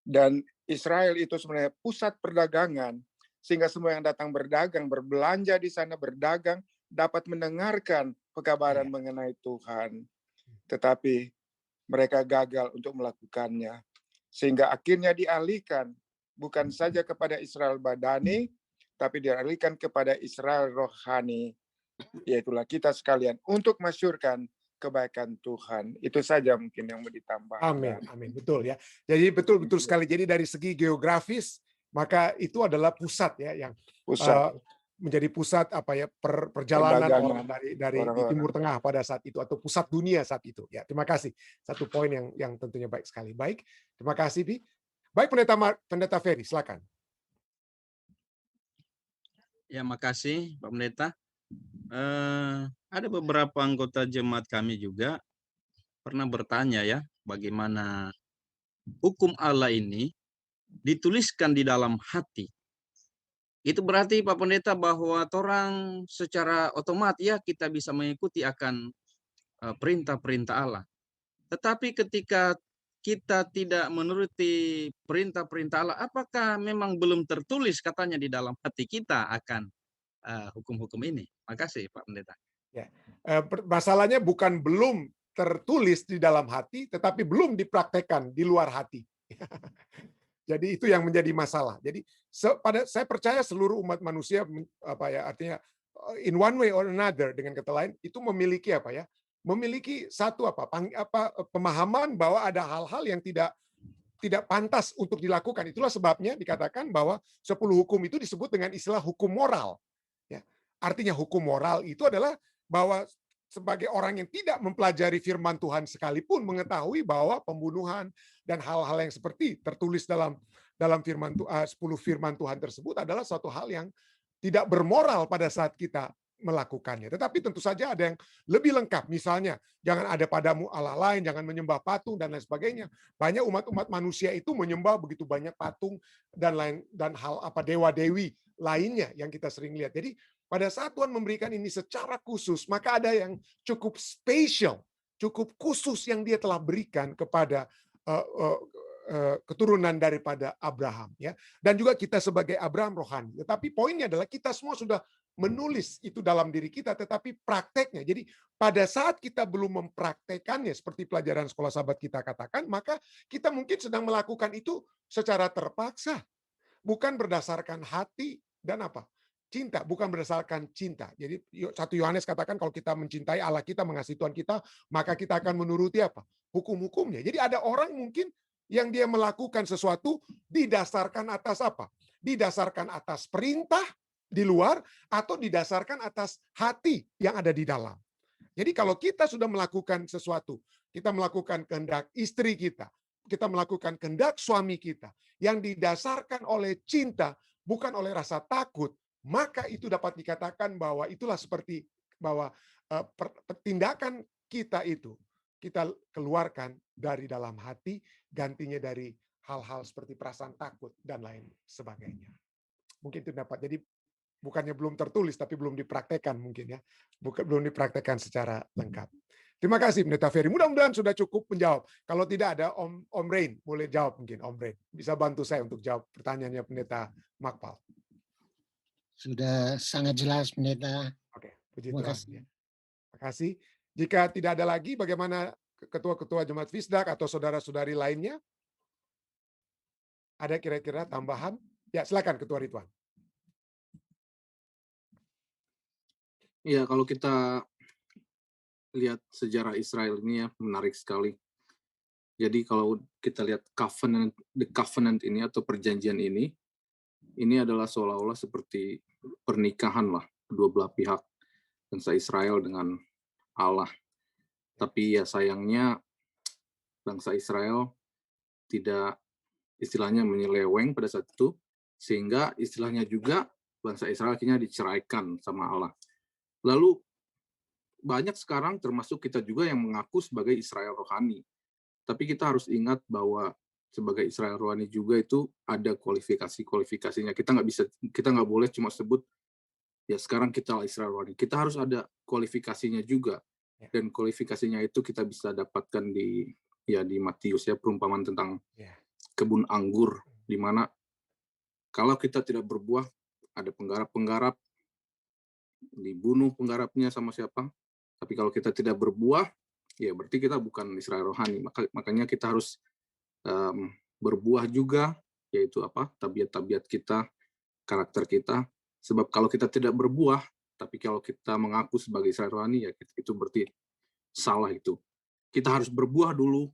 Dan Israel itu sebenarnya pusat perdagangan, sehingga semua yang datang berdagang, berbelanja di sana, berdagang, dapat mendengarkan pekabaran mengenai Tuhan. Tetapi mereka gagal untuk melakukannya. Sehingga akhirnya dialihkan bukan saja kepada Israel badani, tapi dialihkan kepada Israel rohani. Yaitulah kita sekalian untuk masyurkan kebaikan Tuhan. Itu saja mungkin yang mau ditambah. Amin. Betul ya. Jadi betul sekali. Jadi dari segi geografis, maka itu adalah pusat ya, yang menjadi pusat perjalanan orang dari di Timur Tengah pada saat itu, atau pusat dunia saat itu. Ya, terima kasih. Satu poin yang tentunya baik sekali. Baik, terima kasih, Pi. Baik, Pendeta Ferry, silakan. Ya, makasih Pak Pendeta. Ada beberapa anggota jemaat kami juga pernah bertanya ya, bagaimana hukum Allah ini dituliskan di dalam hati. Itu berarti Pak Pendeta bahwa orang secara otomatis ya kita bisa mengikuti akan perintah-perintah Allah. Tetapi ketika kita tidak menuruti perintah-perintah Allah, apakah memang belum tertulis katanya di dalam hati kita akan hukum-hukum ini? Makasih Pak Pendeta. Ya. Masalahnya bukan belum tertulis di dalam hati, tetapi belum dipraktekkan di luar hati. Jadi itu yang menjadi masalah. Jadi saya percaya seluruh umat manusia artinya in one way or another, dengan kata lain itu memiliki memiliki satu pemahaman bahwa ada hal-hal yang tidak pantas untuk dilakukan. Itulah sebabnya dikatakan bahwa 10 hukum itu disebut dengan istilah hukum moral. Ya. Artinya hukum moral itu adalah bahwa sebagai orang yang tidak mempelajari firman Tuhan sekalipun mengetahui bahwa pembunuhan dan hal-hal yang seperti tertulis dalam 10 firman Tuhan tersebut adalah suatu hal yang tidak bermoral pada saat kita melakukannya. Tetapi tentu saja ada yang lebih lengkap. Misalnya, jangan ada padamu Allah lain, jangan menyembah patung dan lain sebagainya. Banyak umat-umat manusia itu menyembah begitu banyak patung dan hal dewa-dewi lainnya yang kita sering lihat. Jadi pada saat Tuhan memberikan ini secara khusus, maka ada yang cukup spesial, cukup khusus yang Dia telah berikan kepada keturunan daripada Abraham, ya. Dan juga kita sebagai Abraham rohani. Tetapi poinnya adalah kita semua sudah menulis itu dalam diri kita, tetapi prakteknya. Jadi pada saat kita belum mempraktekannya seperti pelajaran sekolah sahabat kita katakan, maka kita mungkin sedang melakukan itu secara terpaksa, bukan berdasarkan hati dan cinta, bukan berdasarkan cinta. Jadi 1 Yohanes katakan kalau kita mencintai Allah kita, mengasihi Tuhan kita, maka kita akan menuruti hukum-hukumnya. Jadi ada orang mungkin yang dia melakukan sesuatu didasarkan atas didasarkan atas perintah di luar atau didasarkan atas hati yang ada di dalam. Jadi kalau kita sudah melakukan sesuatu, kita melakukan kehendak istri kita melakukan kehendak suami kita yang didasarkan oleh cinta, bukan oleh rasa takut, maka itu dapat dikatakan bahwa itulah seperti bahwa tindakan kita itu kita keluarkan dari dalam hati, gantinya dari hal-hal seperti perasaan takut dan lain sebagainya. Mungkin itu dapat. Jadi bukannya belum tertulis, tapi belum dipraktekkan mungkin ya. Belum dipraktekkan secara lengkap. Terima kasih Pendeta Ferry. Mudah-mudahan sudah cukup menjawab. Kalau tidak ada Om Rain, boleh jawab mungkin Om Rain. Bisa bantu saya untuk jawab pertanyaannya Pendeta Makpal. Sudah sangat jelas, Pendeta. Oke, puji Tuhan. Terima kasih. Jika tidak ada lagi, bagaimana ketua-ketua Jemaat Fisdak atau saudara-saudari lainnya? Ada kira-kira tambahan? Ya, silakan Ketua Ridwan. Ya, kalau kita lihat sejarah Israel ini ya, menarik sekali. Jadi kalau kita lihat the covenant ini atau perjanjian ini adalah seolah-olah seperti pernikahan lah, kedua belah pihak, bangsa Israel dengan Allah. Tapi ya sayangnya bangsa Israel tidak istilahnya menyeleweng pada saat itu, sehingga istilahnya juga bangsa Israel akhirnya diceraikan sama Allah. Lalu banyak sekarang termasuk kita juga yang mengaku sebagai Israel rohani. Tapi kita harus ingat bahwa sebagai Israel rohani juga itu ada kualifikasinya. Kita nggak boleh cuma sebut ya sekarang kita Israel rohani. Kita harus ada kualifikasinya juga. Dan kualifikasinya itu kita bisa dapatkan di Matius ya, perumpamaan tentang kebun anggur, di mana kalau kita tidak berbuah, ada penggarap-penggarap, dibunuh penggarapnya sama siapa. Tapi kalau kita tidak berbuah, ya berarti kita bukan Israel rohani. Makanya kita harus berbuah juga, yaitu tabiat-tabiat kita, karakter kita. Sebab kalau kita tidak berbuah, tapi kalau kita mengaku sebagai Israel rohani, ya itu berarti salah itu. Kita harus berbuah dulu,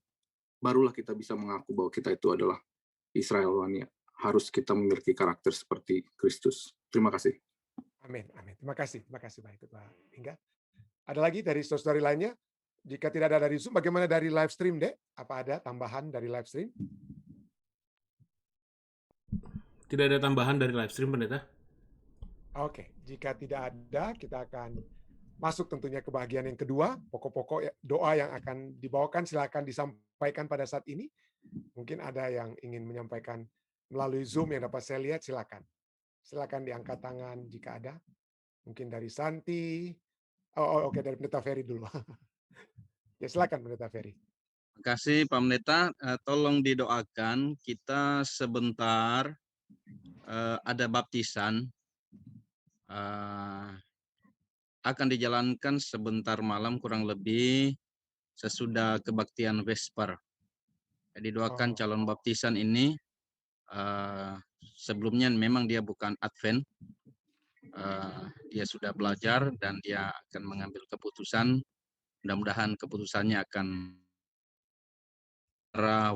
barulah kita bisa mengaku bahwa kita itu adalah Israel rohani. Harus kita memiliki karakter seperti Kristus. Terima kasih. Amin. Terima kasih baik Pak Hingga. Ada lagi dari saudari lainnya? Jika tidak ada dari Zoom, bagaimana dari live stream, Dek? Apa ada tambahan dari live stream? Tidak ada tambahan dari live stream, Pendeta. Oke, jika tidak ada, kita akan masuk tentunya ke bagian yang kedua, pokok-pokok doa yang akan dibawakan silakan disampaikan pada saat ini. Mungkin ada yang ingin menyampaikan melalui Zoom yang dapat saya lihat, silakan. Silakan diangkat tangan jika ada. Mungkin dari Santi. Oke, dari Pendeta Ferry dulu. Ya, silakan Pendeta Ferry. Terima kasih Pak Pendeta. Tolong didoakan kita sebentar ada baptisan. Akan dijalankan sebentar malam kurang lebih sesudah kebaktian Vesper. Jadi doakan calon baptisan ini sebelumnya memang dia bukan Advent, dia sudah belajar dan dia akan mengambil keputusan. Mudah-mudahan keputusannya akan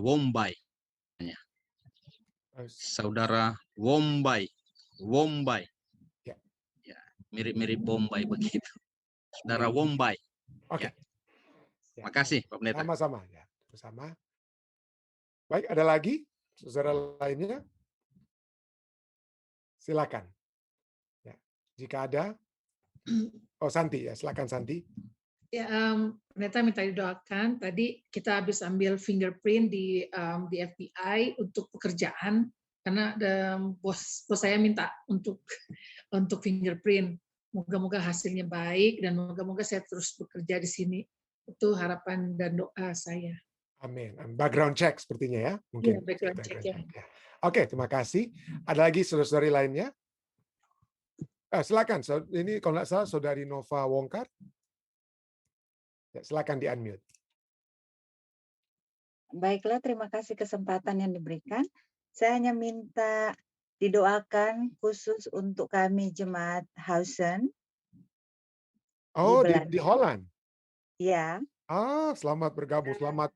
Wombay, saudara Wombay, Ya. ya, mirip-mirip Bombay begitu, saudara Wombay. Oke. Ya. Makasih Pak Pendeta. Sama-sama ya, bersama. Baik, ada lagi saudara lainnya? Silakan. Ya. Jika ada, Santi ya, silakan Santi. Ya, Pendeta minta didoakan. Tadi kita habis ambil fingerprint di FBI untuk pekerjaan karena bos saya minta untuk fingerprint. Moga-moga hasilnya baik dan moga-moga saya terus bekerja di sini. Itu harapan dan doa saya. Amin. Background check sepertinya ya, mungkin. Ya, background check ya. Oke, terima kasih. Ada lagi saudara-saudari lainnya? Silakan. Ini kalau nggak salah saudari Nova Wongkar. Ya, silakan di-unmute. Baiklah, terima kasih kesempatan yang diberikan. Saya hanya minta didoakan khusus untuk kami Jemaat Hausen. Di Holland? Ya. Selamat bergabung. Selamat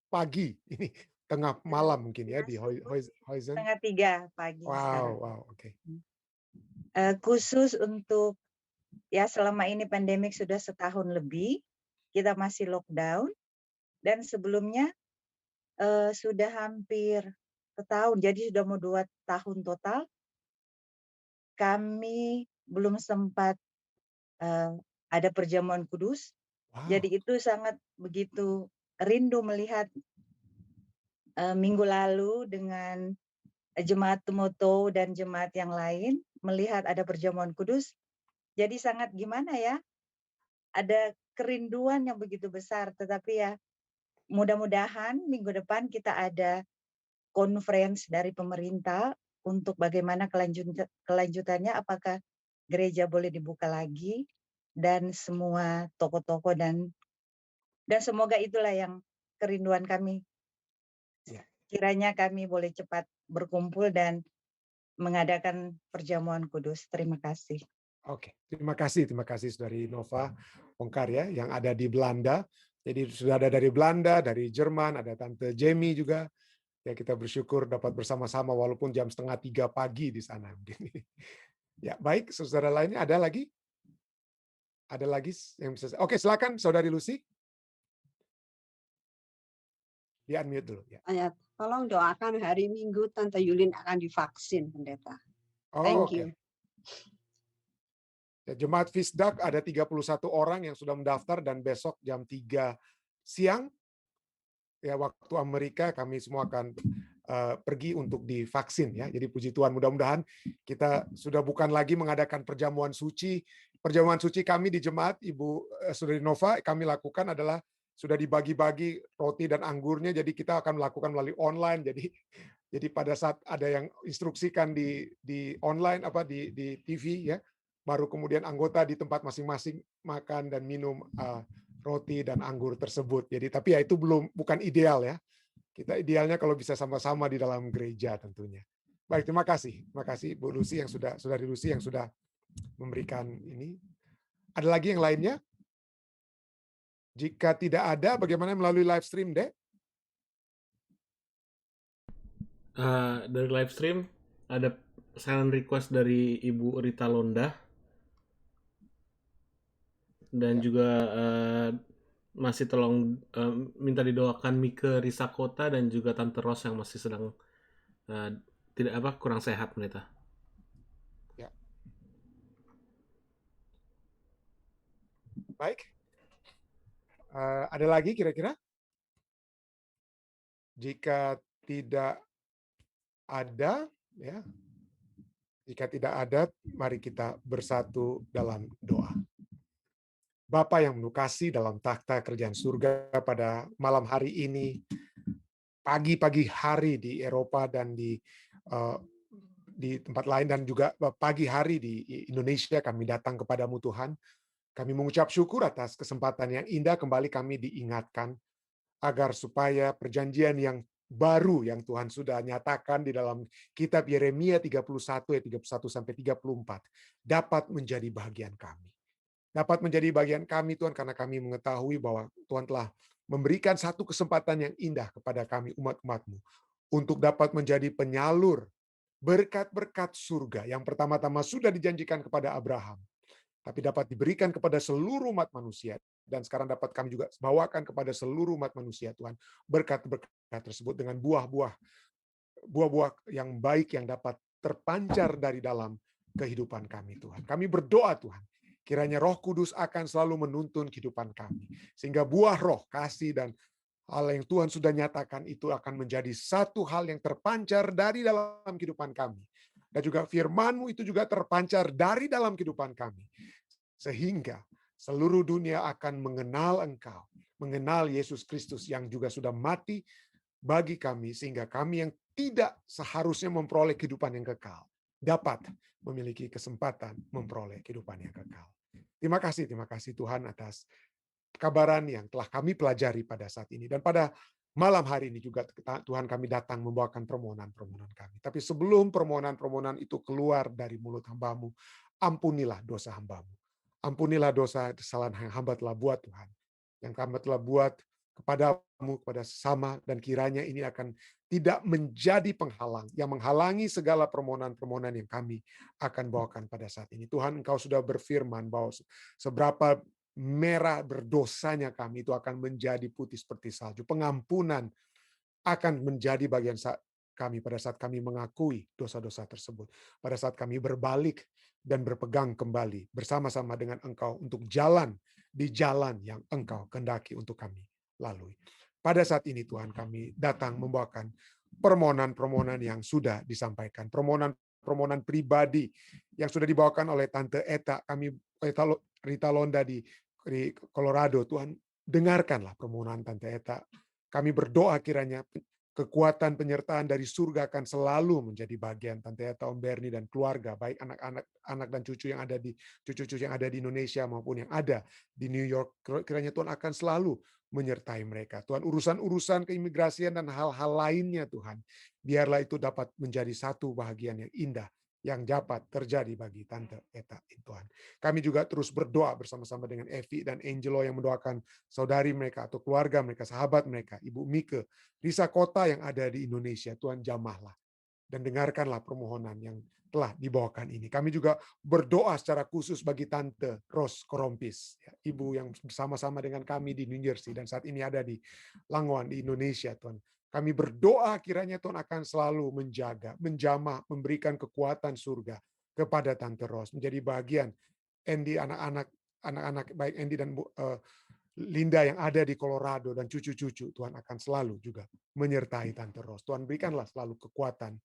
pagi. Ini tengah malam mungkin ya di Hausen. 2:30 pagi. Wow, oke. Khusus untuk, ya selama ini pandemik sudah setahun lebih, kita masih lockdown, dan sebelumnya sudah hampir setahun, jadi sudah mau 2 tahun total, kami belum sempat ada perjamuan kudus. Jadi itu sangat begitu rindu melihat minggu lalu dengan Jemaat Tumoto dan jemaat yang lain, melihat ada perjamuan kudus. Jadi sangat gimana ya, ada kerinduan yang begitu besar, tetapi ya mudah-mudahan minggu depan kita ada conference dari pemerintah untuk bagaimana kelanjutannya, apakah gereja boleh dibuka lagi dan semua toko-toko dan semoga itulah yang kerinduan kami. Kiranya kami boleh cepat berkumpul dan mengadakan perjamuan kudus. Terima kasih. Oke, terima kasih Saudari Nova Wongkar ya, yang ada di Belanda. Jadi sudah ada dari Belanda, dari Jerman, ada Tante Jamie juga. Ya, kita bersyukur dapat bersama-sama walaupun jam 2:30 pagi di sana. Ya, baik, saudara lainnya ada lagi? Ada lagi yang bisa? Oke, silakan Saudari Lucy. Di unmute dulu ya. Tolong doakan hari Minggu Tante Yulin akan divaksin, Pendeta. Thank you. Ya, Jemaat Fisdak ada 31 orang yang sudah mendaftar dan besok jam 3 siang ya waktu Amerika kami semua akan pergi untuk divaksin ya. Jadi puji Tuhan, mudah-mudahan kita sudah bukan lagi mengadakan perjamuan suci. Perjamuan suci kami di jemaat Ibu Saudari Nova kami lakukan adalah sudah dibagi-bagi roti dan anggurnya, jadi kita akan melakukan melalui online. Jadi pada saat ada yang instruksikan di online di TV ya, baru kemudian anggota di tempat masing-masing makan dan minum roti dan anggur tersebut. Jadi tapi ya itu bukan ideal ya. Kita idealnya kalau bisa sama-sama di dalam gereja tentunya. Baik, terima kasih Bu Lucy Saudari Lucy yang sudah memberikan ini. Ada lagi yang lainnya? Jika tidak ada, bagaimana melalui live stream, Dek? Dari live stream ada silent request dari Ibu Rita Londa dan juga masih tolong minta didoakan Mike Risakota dan juga Tante Ros yang masih sedang kurang sehat, Pendeta. Ya. Baik. Ada lagi kira-kira? Jika tidak ada, ya. Jika tidak ada, mari kita bersatu dalam doa. Bapa yang penuh kasih dalam takhta kerajaan surga pada malam hari ini, pagi-pagi hari di Eropa dan di tempat lain dan juga pagi hari di Indonesia, kami datang kepadamu Tuhan. Kami mengucap syukur atas kesempatan yang indah kembali kami diingatkan agar supaya perjanjian yang baru yang Tuhan sudah nyatakan di dalam kitab Yeremia 31 ayat 31 sampai 34 dapat menjadi bagian kami. Dapat menjadi bagian kami Tuhan, karena kami mengetahui bahwa Tuhan telah memberikan satu kesempatan yang indah kepada kami umat-umat-Mu untuk dapat menjadi penyalur berkat-berkat surga yang pertama-tama sudah dijanjikan kepada Abraham, tapi dapat diberikan kepada seluruh umat manusia. Dan sekarang dapat kami juga bawakan kepada seluruh umat manusia, Tuhan. Berkat-berkat tersebut dengan buah-buah yang baik yang dapat terpancar dari dalam kehidupan kami, Tuhan. Kami berdoa, Tuhan, kiranya Roh Kudus akan selalu menuntun kehidupan kami. Sehingga buah roh, kasih, dan hal yang Tuhan sudah nyatakan itu akan menjadi satu hal yang terpancar dari dalam kehidupan kami. Dan juga firman-Mu itu juga terpancar dari dalam kehidupan kami. Sehingga seluruh dunia akan mengenal Engkau, mengenal Yesus Kristus yang juga sudah mati bagi kami, sehingga kami yang tidak seharusnya memperoleh kehidupan yang kekal dapat memiliki kesempatan memperoleh kehidupan yang kekal. Terima kasih Tuhan atas kabaran yang telah kami pelajari pada saat ini. Dan pada malam hari ini juga Tuhan kami datang membawakan permohonan-permohonan kami. Tapi sebelum permohonan-permohonan itu keluar dari mulut hamba-Mu, ampunilah dosa hamba-Mu. Ampunilah dosa kesalahan yang hamba telah buat, Tuhan. Yang hamba telah buat kepadamu, kepada sesama, dan kiranya ini akan tidak menjadi penghalang, yang menghalangi segala permohonan-permohonan yang kami akan bawakan pada saat ini. Tuhan, Engkau sudah berfirman bahwa seberapa merah berdosanya kami itu akan menjadi putih seperti salju. Pengampunan akan menjadi bagian kami pada saat kami mengakui dosa-dosa tersebut. Pada saat kami berbalik dan berpegang kembali bersama-sama dengan Engkau untuk jalan di jalan yang Engkau kehendaki untuk kami lalui. Pada saat ini Tuhan, kami datang membawakan permohonan-permohonan yang sudah disampaikan. Permohonan pribadi yang sudah dibawakan oleh Tante Eta, Rita Londa di Colorado. Tuhan, dengarkanlah permohonan Tante Eta. Kami berdoa kiranya kekuatan penyertaan dari surga akan selalu menjadi bagian Tante Eta, Om Bernie, dan keluarga, baik anak dan cucu yang ada di Indonesia maupun yang ada di New York. Kiranya Tuhan akan selalu menyertai mereka. Tuhan, urusan-urusan keimigrasian dan hal-hal lainnya, Tuhan, biarlah itu dapat menjadi satu bahagian yang indah yang dapat terjadi bagi Tante Eta, Tuhan. Kami juga terus berdoa bersama-sama dengan Evi dan Angelo yang mendoakan saudari mereka atau keluarga mereka, sahabat mereka, Ibu Mike, Risa Kota yang ada di Indonesia. Tuhan, jamahlah dan dengarkanlah permohonan yang telah dibawakan ini. Kami juga berdoa secara khusus bagi Tante Ros Korompis, ya, Ibu yang bersama-sama dengan kami di New Jersey dan saat ini ada di Langwan di Indonesia, Tuhan. Kami berdoa kiranya Tuhan akan selalu menjaga, menjamah, memberikan kekuatan surga kepada Tante Ros, menjadi bagian Andy, anak-anak baik Andy dan Linda yang ada di Colorado dan cucu-cucu. Tuhan akan selalu juga menyertai Tante Ros. Tuhan, berikanlah selalu kekuatan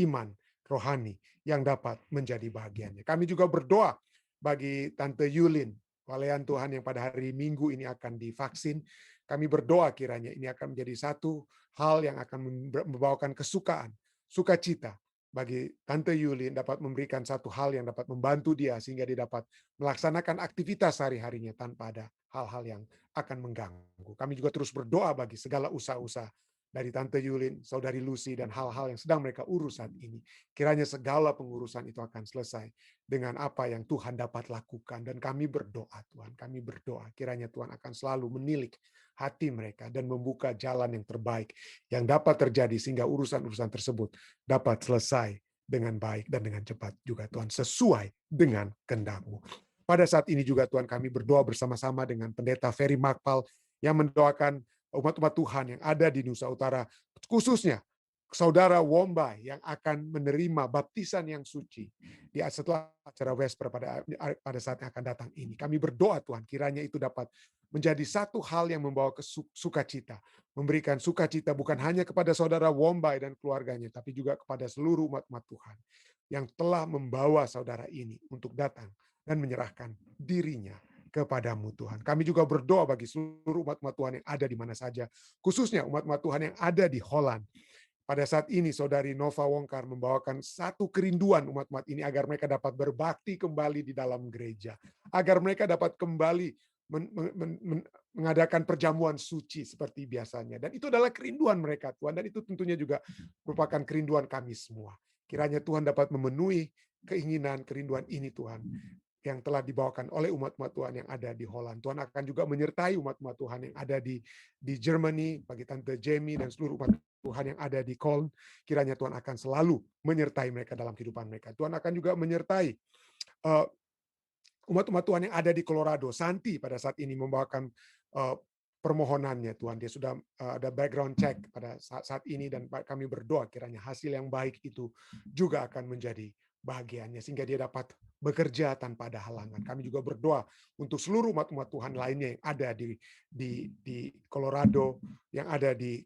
iman rohani yang dapat menjadi bagiannya. Kami juga berdoa bagi Tante Yulin, walayan Tuhan yang pada hari Minggu ini akan divaksin. Kami berdoa kiranya ini akan menjadi satu hal yang akan membawakan kesukaan, sukacita bagi Tante Yulin, dapat memberikan satu hal yang dapat membantu dia sehingga dia dapat melaksanakan aktivitas sehari-harinya tanpa ada hal-hal yang akan mengganggu. Kami juga terus berdoa bagi segala usaha-usaha dari Tante Yulin, Saudari Lucy, dan hal-hal yang sedang mereka urus saat ini. Kiranya segala pengurusan itu akan selesai dengan apa yang Tuhan dapat lakukan. Dan kami berdoa, Tuhan, kami berdoa kiranya Tuhan akan selalu menilik hati mereka dan membuka jalan yang terbaik yang dapat terjadi sehingga urusan-urusan tersebut dapat selesai dengan baik dan dengan cepat juga, Tuhan, sesuai dengan kehendak-Mu. Pada saat ini juga Tuhan, kami berdoa bersama-sama dengan Pendeta Ferry Makpal yang mendoakan umat-umat Tuhan yang ada di Nusa Utara, khususnya saudara Wombai yang akan menerima baptisan yang suci setelah acara Vesper pada saat yang akan datang ini. Kami berdoa Tuhan, kiranya itu dapat menjadi satu hal yang membawa sukacita, memberikan sukacita bukan hanya kepada saudara Wombai dan keluarganya, tapi juga kepada seluruh umat-umat Tuhan yang telah membawa saudara ini untuk datang dan menyerahkan dirinya kepadamu Tuhan. Kami juga berdoa bagi seluruh umat-umat Tuhan yang ada di mana saja, khususnya umat-umat Tuhan yang ada di Holland. Pada saat ini saudari Nova Wongkar membawakan satu kerinduan umat-umat ini agar mereka dapat berbakti kembali di dalam gereja, agar mereka dapat kembali mengadakan perjamuan suci seperti biasanya. Dan itu adalah kerinduan mereka Tuhan, dan itu tentunya juga merupakan kerinduan kami semua. Kiranya Tuhan dapat memenuhi keinginan, kerinduan ini Tuhan, yang telah dibawakan oleh umat-umat Tuhan yang ada di Holland. Tuhan akan juga menyertai umat-umat Tuhan yang ada di Germany, bagi Tante Jamie dan seluruh umat Tuhan yang ada di Köln. Kiranya Tuhan akan selalu menyertai mereka dalam kehidupan mereka. Tuhan akan juga menyertai umat-umat Tuhan yang ada di Colorado. Santi pada saat ini membawakan permohonannya Tuhan. Dia sudah ada background check pada saat ini, dan kami berdoa kiranya hasil yang baik itu juga akan menjadi bahagiannya sehingga dia dapat bekerja tanpa ada halangan. Kami juga berdoa untuk seluruh umat-umat Tuhan lainnya yang ada di Colorado, yang ada di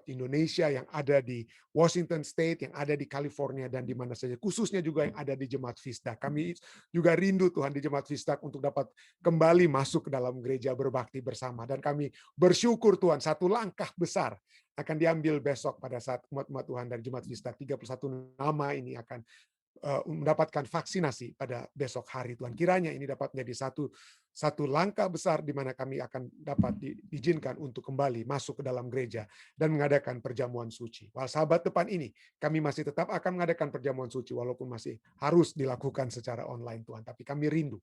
Indonesia, yang ada di Washington State, yang ada di California, dan di mana saja, khususnya juga yang ada di Jemaat Visdak. Kami juga rindu Tuhan di Jemaat Visdak untuk dapat kembali masuk ke dalam gereja berbakti bersama, dan kami bersyukur Tuhan satu langkah besar akan diambil besok pada saat umat-umat Tuhan dari Jemaat Visdak 31 nama ini akan mendapatkan vaksinasi pada besok hari Tuhan. Kiranya ini dapat menjadi satu langkah besar di mana kami akan dapat diizinkan untuk kembali masuk ke dalam gereja dan mengadakan perjamuan suci. Wal Sabat depan ini kami masih tetap akan mengadakan perjamuan suci walaupun masih harus dilakukan secara online Tuhan. Tapi kami rindu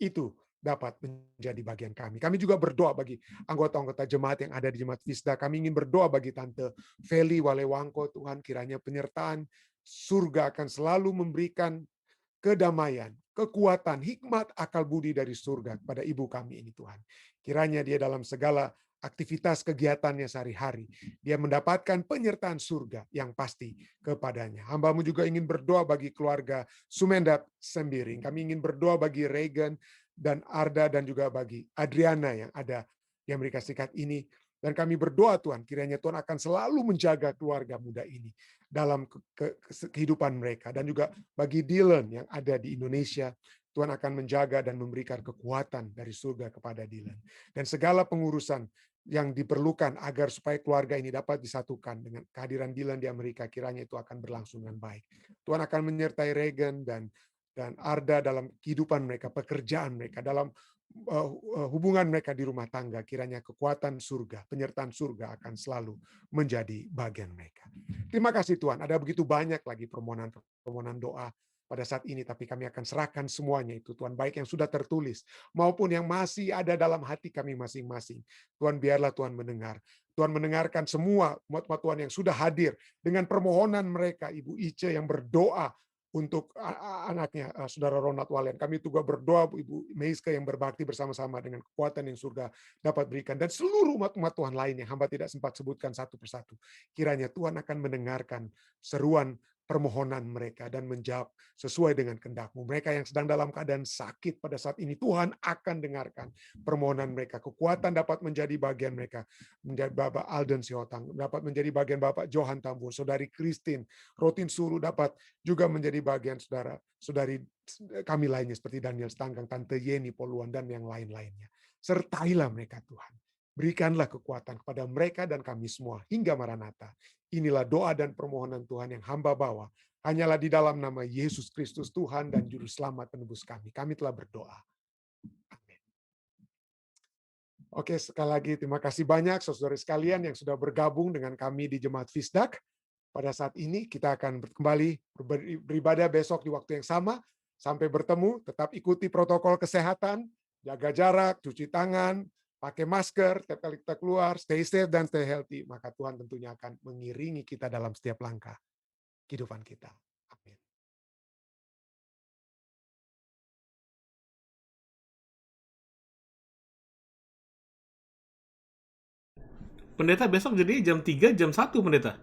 itu dapat menjadi bagian kami. Kami juga berdoa bagi anggota-anggota jemaat yang ada di Jemaat Visda. Kami ingin berdoa bagi Tante Feli Walewangko Tuhan, kiranya penyertaan surga akan selalu memberikan kedamaian, kekuatan, hikmat, akal budi dari surga kepada ibu kami ini Tuhan. Kiranya dia dalam segala aktivitas kegiatannya sehari-hari, dia mendapatkan penyertaan surga yang pasti kepadanya. Hamba-Mu juga ingin berdoa bagi keluarga Sumendap Sembiring. Kami ingin berdoa bagi Regan dan Arda dan juga bagi Adriana yang ada di Amerika Serikat ini. Dan kami berdoa Tuhan, kiranya Tuhan akan selalu menjaga keluarga muda ini dalam kehidupan mereka. Dan juga bagi Dylan yang ada di Indonesia, Tuhan akan menjaga dan memberikan kekuatan dari surga kepada Dylan. Dan segala pengurusan yang diperlukan agar supaya keluarga ini dapat disatukan dengan kehadiran Dylan di Amerika, kiranya itu akan berlangsung dengan baik. Tuhan akan menyertai Regan dan Arda dalam kehidupan mereka, pekerjaan mereka, dalam hubungan mereka di rumah tangga. Kiranya kekuatan surga, penyertaan surga akan selalu menjadi bagian mereka. Terima kasih Tuhan. Ada begitu banyak lagi permohonan doa pada saat ini, tapi kami akan serahkan semuanya itu Tuhan, baik yang sudah tertulis maupun yang masih ada dalam hati kami masing-masing. Tuhan, biarlah Tuhan mendengar. Tuhan mendengarkan semua umat-umat Tuhan yang sudah hadir dengan permohonan mereka. Ibu Ice yang berdoa untuk anaknya, Saudara Ronald Walian. Kami juga berdoa Ibu Meiska yang berbakti bersama-sama dengan kekuatan yang surga dapat berikan. Dan seluruh umat-umat Tuhan lain yang hamba tidak sempat sebutkan satu persatu. Kiranya Tuhan akan mendengarkan seruan permohonan mereka dan menjawab sesuai dengan kehendak-Mu. Mereka yang sedang dalam keadaan sakit pada saat ini, Tuhan akan dengarkan permohonan mereka. Kekuatan dapat menjadi bagian mereka. Menjadi Bapak Alden Siotang, dapat menjadi bagian Bapak Johan Tambur, Saudari Christine Rotin Suru dapat juga menjadi bagian saudari kami lainnya seperti Daniel Stanggang, Tante Yeni Poluan, dan yang lain-lainnya. Sertailah mereka Tuhan. Berikanlah kekuatan kepada mereka dan kami semua hingga Maranatha. Inilah doa dan permohonan Tuhan yang hamba bawa. Hanyalah di dalam nama Yesus Kristus Tuhan dan Juru Selamat penebus kami. Kami telah berdoa. Amin. Oke, sekali lagi terima kasih banyak saudara sekalian yang sudah bergabung dengan kami di Jemaat Visdak. Pada saat ini kita akan kembali beribadah besok di waktu yang sama. Sampai bertemu, tetap ikuti protokol kesehatan, jaga jarak, cuci tangan, pakai masker setiap kali kita keluar, stay safe dan stay healthy. Maka Tuhan tentunya akan mengiringi kita dalam setiap langkah kehidupan kita. Amin. Pendeta besok jadi jam 3, jam 1 Pendeta?